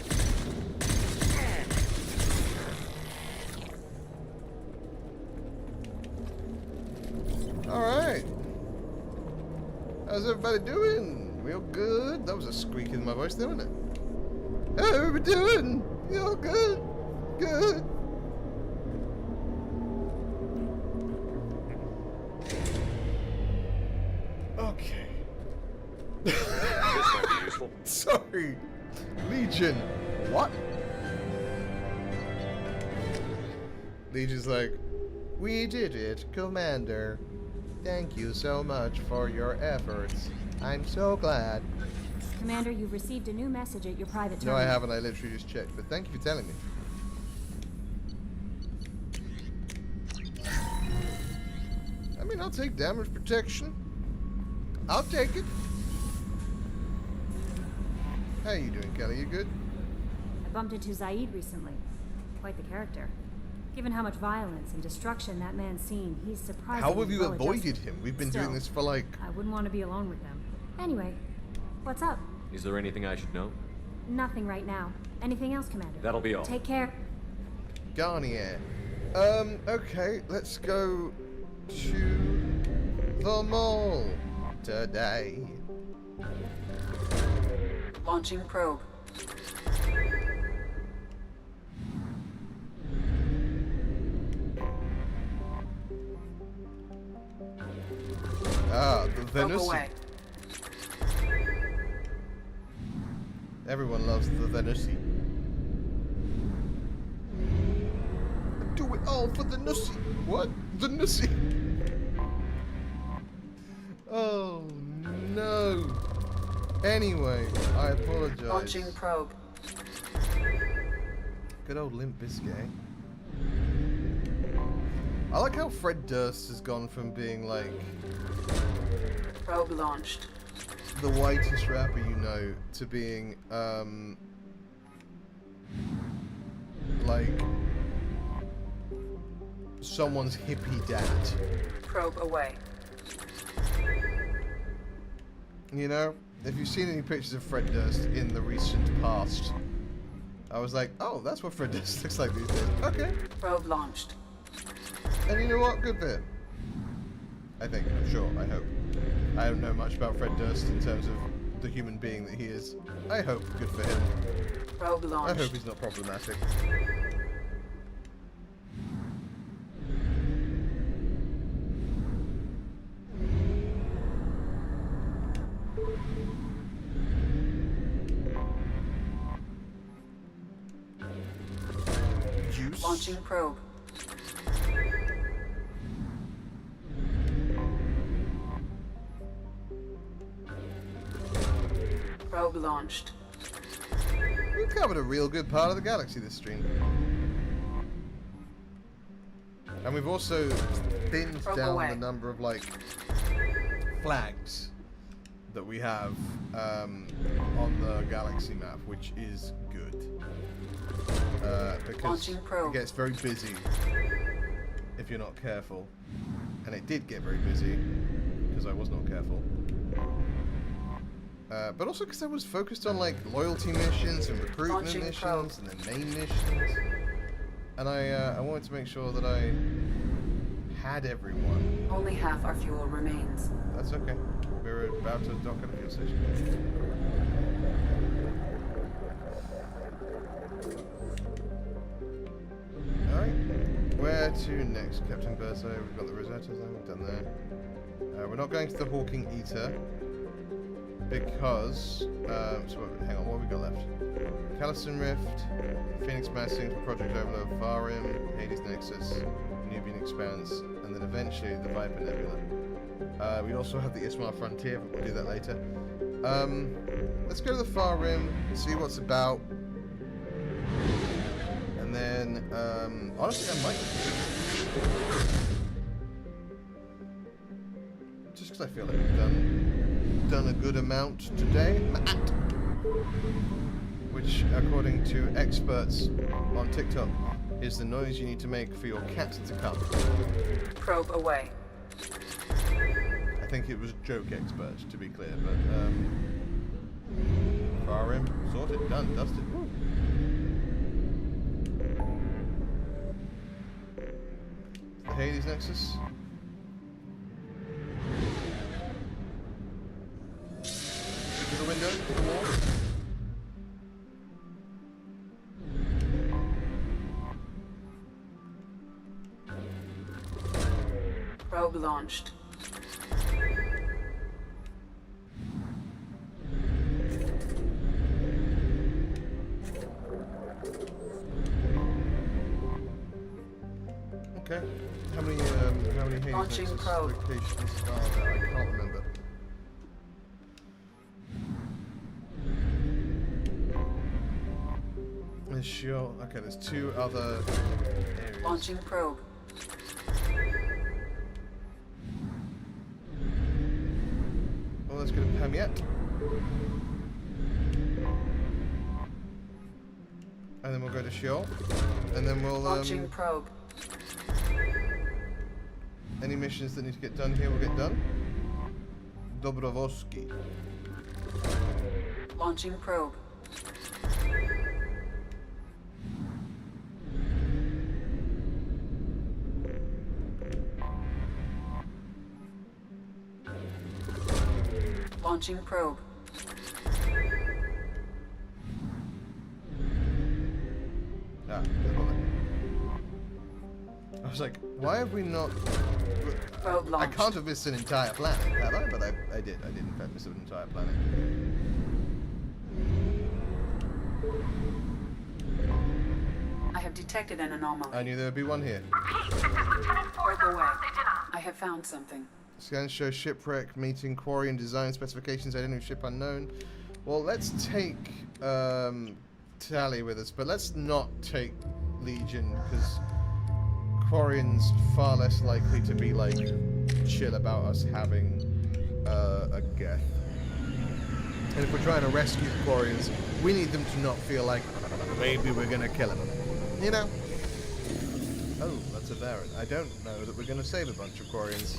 Alright. How's everybody doing? Real good? That was a squeak in my voice there, wasn't it? How everybody doing? You all good? Good. Okay. This might be useful. Sorry. Legion. What? Legion's like, we did it, Commander. Thank you so much for your efforts. I'm so glad. Commander, you've received a new message at your private terminal. No, I haven't. I literally just checked. But thank you for telling me. I mean, I'll take damage protection. I'll take it. How you doing, Kelly? You good? I bumped into Zaid recently. Quite the character. Given how much violence and destruction that man's seen, he's surprisingly How have you well avoided adjusted. him? We've been Still, doing this for like... I wouldn't want to be alone with him. Anyway, what's up? Is there anything I should know? Nothing right now. Anything else, Commander? That'll be all. Take care. Garnier. Okay, let's go to the mall today. Launching probe. Ah, the Probe Venusi. away. Everyone loves the Venusi. Do it all for the Nussi. What? The Nussi. Oh no. Anyway, I apologize. Launching probe. Good old Limp Bizkit. I like how Fred Durst has gone from being like Probe launched. the whitest rapper you know to being like someone's hippie dad. Probe away. You know, if you've seen any pictures of Fred Durst in the recent past, I was like, oh, that's what Fred Durst looks like these days. Okay. Probe launched. And you know what? Good for him. I think. I'm sure. I hope. I don't know much about Fred Durst in terms of the human being that he is. I hope. Good for him. Probe launched. I hope he's not problematic. Juice. Launching probe. Probe launched. We covered a real good part of the galaxy this stream. And we've also thinned Probe down away. the number of, like, flags that we have on the galaxy map, which is good. Because Launching probe. it gets very busy if you're not careful. And it did get very busy because I was not careful. But also because I was focused on like loyalty missions and recruitment Launching missions probe. and then main missions. And I wanted to make sure that I had everyone. Only half our fuel remains. That's okay. We're about to dock at a fuel station. Alright. Where to next, Captain Berto? We've got the Rosettas, we've done there. We're not going to the Hawking Eater. Because, hang on, what have we got left? Kastian Rift, Phoenix Massing, Project Overload, Far Rim, Hades Nexus, Nubian Expanse, and then eventually the Viper Nebula. We also have the Ismar Frontier, but we'll do that later. Let's go to the Far Rim, see what's about. And then, honestly, I might just because I feel like we've done a good amount today, which according to experts on TikTok is the noise you need to make for your cat to come. Probe away. I think it was joke experts, to be clear, but Far Rim, sorted, done, dusted. Woo. The Hades Nexus. To the window, to the wall. Probe launched. Okay. How many Hades Launching Nexus probe. locations are there? I can't remember. Sure. Okay, there's two other areas. Launching probe. Well, let's go to Pamiet. And then we'll go to Sheol. And then we'll Launching probe. any missions that need to get done here will get done. Dobrovolsky. Launching probe. Launching probe. Ah, I was like, why have we not... Probe I launched. can't have missed an entire planet, have I? But I did. I did in fact miss an entire planet. I have detected an anomaly. I knew there would be one here. Probe away. I have found something. Scans show shipwreck meeting Quarian design specifications. Identity of ship unknown. Well, let's take Tally with us, but let's not take Legion because Quarian's far less likely to be like chill about us having a Geth. And if we're trying to rescue the Quarians, we need them to not feel like maybe we're gonna kill them. You know? Oh, that's a Baron. I don't know that we're gonna save a bunch of Quarians.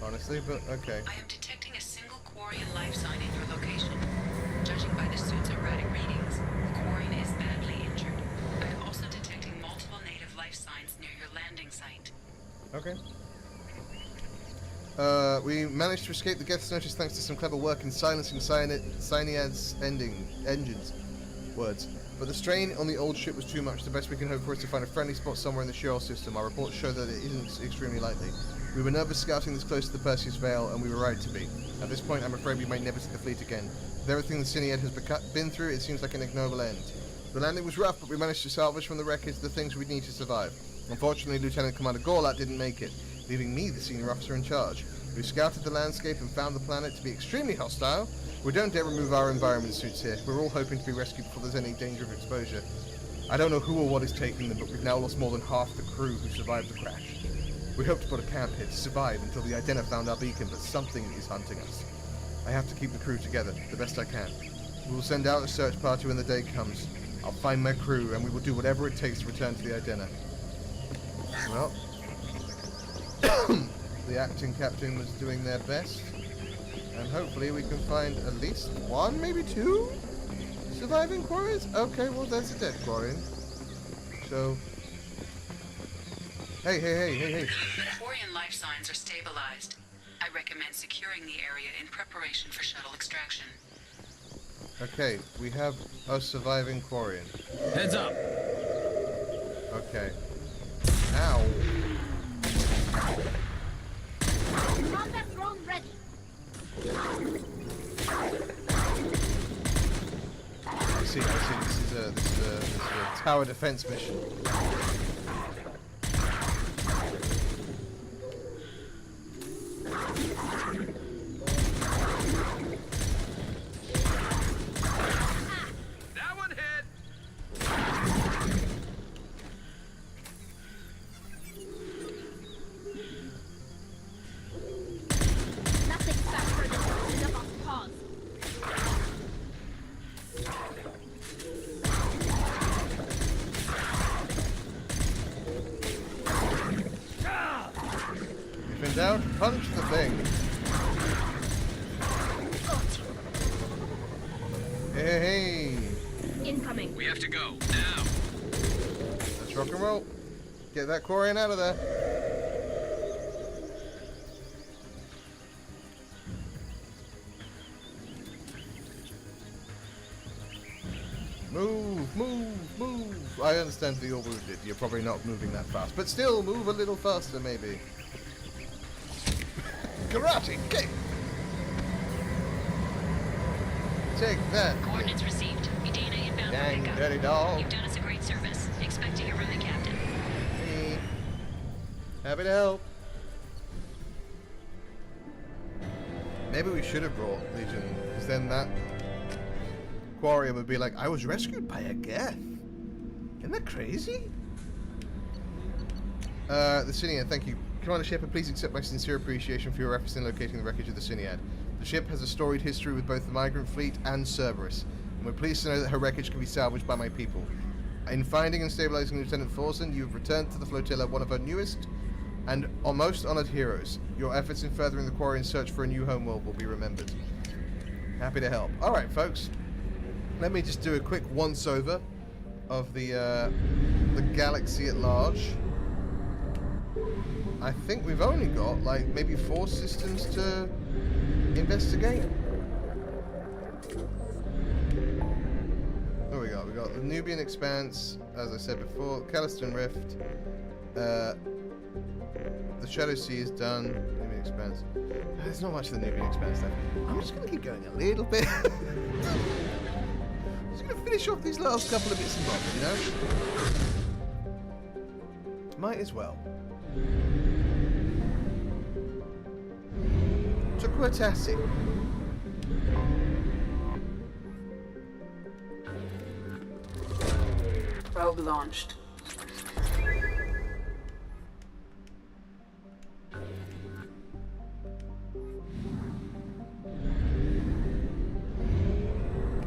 Honestly, but okay. I am detecting a single Quarian life sign in your location. Judging by the suit's erratic readings, the Quarian is badly injured. I am also detecting multiple native life signs near your landing site. Okay. We managed to escape the Geth's notice thanks to some clever work in silencing Cyniad's engines. Words. But the strain on the old ship was too much. The best we can hope for is to find a friendly spot somewhere in the Sheol system. Our reports show that it isn't extremely likely. We were nervous scouting this close to the Perseus Veil, and we were right to be. At this point, I'm afraid we may never see the fleet again. With everything the Cyniad has been through, it seems like an ignoble end. The landing was rough, but we managed to salvage from the wreckage the things we'd need to survive. Unfortunately, Lieutenant Commander Gorlat didn't make it, leaving me the senior officer in charge. We scouted the landscape and found the planet to be extremely hostile. We don't dare remove our environment suits here. We're all hoping to be rescued before there's any danger of exposure. I don't know who or what is taking them, but we've now lost more than half the crew who survived the crash. We hoped to put a camp here to survive until the Identity found our beacon, but something is hunting us. I have to keep the crew together, the best I can. We will send out a search party when the day comes. I'll find my crew, and we will do whatever it takes to return to the Identity. Well, the acting captain was doing their best, and hopefully we can find at least one, maybe two surviving Quarians? Okay, well, there's a dead Quarian. So... Hey. Quarian life signs are stabilized. I recommend securing the area in preparation for shuttle extraction. Okay, we have a surviving Quarian. Heads up! Okay. Ow. Combat drone ready. I see. This is a tower defense mission. That one hit! Nothing faster than holding up on pause. If in doubt, punch the thing. Hey. Incoming. We have to go, now! Let's rock and roll. Get that Quarian out of there. Move. I understand the all wounded. You're probably not moving that fast, but still move a little faster, maybe. Karate kick. Take that. Coordinates received. Medina inbound for Dang pickup. dirty dog. You've done us a great service. Expecting it from the captain. Hey. Happy to help. Maybe we should have brought Legion, because then that Quarian would be like, I was rescued by a Geth. Isn't that crazy? The Cyniad, thank you. Commander Shepard, please accept my sincere appreciation for your efforts in locating the wreckage of the Cyniad. The ship has a storied history with both the migrant fleet and Cerberus, and we're pleased to know that her wreckage can be salvaged by my people. In finding and stabilizing Lieutenant Thorson, you have returned to the flotilla one of our newest and our most honored heroes. Your efforts in furthering the Quarian search for a new homeworld will be remembered. Happy to help. Alright, folks. Let me just do a quick once-over of the galaxy at large. I think we've only got, like, maybe 4 systems to investigate. What we got? We got the Nubian Expanse, as I said before, Kastian Rift, the Shadow Sea is done, Nubian Expanse. There's not much of the Nubian Expanse left. I'm just going to keep going a little bit. Just going to finish off these last couple of bits and bobs, you know? Might as well. Quertesi. Probe launched.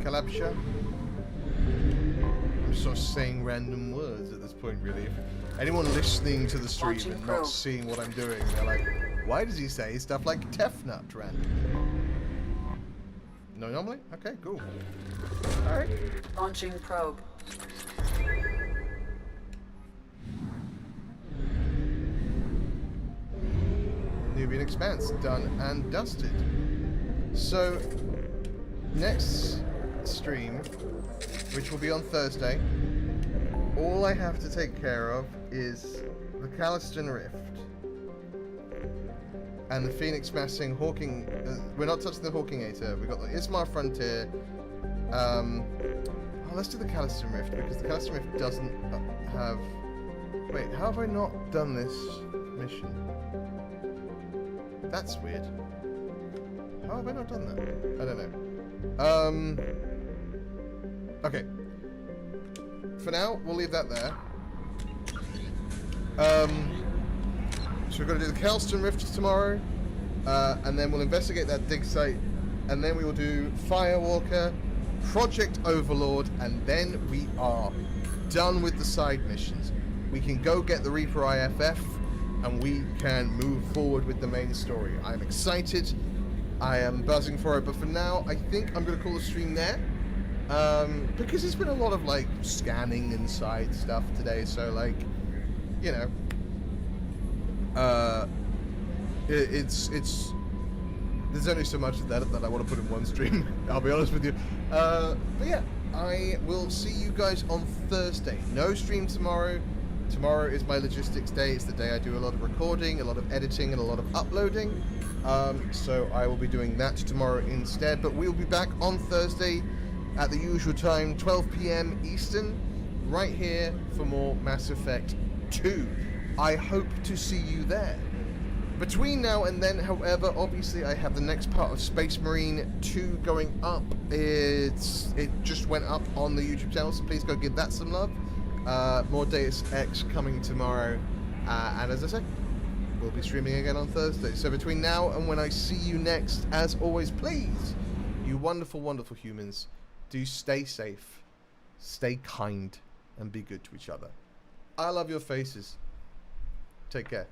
Kalabsha. I'm just sort of saying random words at this point, really. If anyone listening to the stream and not seeing what I'm doing, they're like, why does he say stuff like Tefnut randomly? No anomaly? Okay, cool. Alright. Launching probe. Nubian Expanse, done and dusted. So, next stream, which will be on Thursday, all I have to take care of is the Kastian Rift and the Phoenix Massing Hawking. We're not touching the Hawkingator. We've got the Ismar Frontier. Oh, let's do the Kastian Rift because the Kastian Rift doesn't have. Wait, how have I not done this mission? That's weird. How have I not done that? I don't know. Okay. For now, we'll leave that there. So we're going to do the Kastian Rift tomorrow, and then we'll investigate that dig site, and then we will do Firewalker, Project Overlord, and then we are done with the side missions. We can go get the Reaper IFF, and we can move forward with the main story. I'm excited. I am buzzing for it, but for now, I think I'm going to call the stream there. Because there's been a lot of, like, scanning and side stuff today, so, like, you know, it's there's only so much of that I want to put in one stream, I'll be honest with you. But yeah, I will see you guys on Thursday. No stream tomorrow. Tomorrow is my logistics day. It's the day I do a lot of recording, a lot of editing, and a lot of uploading. So I will be doing that tomorrow instead. But we'll be back on Thursday at the usual time, 12 p.m. Eastern, right here for more Mass Effect 2. I hope to see you there. Between now and then, however, obviously I have the next part of Space Marine 2 going up. It just went up on the YouTube channel, so please go give that some love. More Deus Ex coming tomorrow, and as I said, we'll be streaming again on Thursday. So between now and when I see you next, as always, please, you wonderful, wonderful humans, do stay safe, stay kind, and be good to each other. I love your faces. Take care.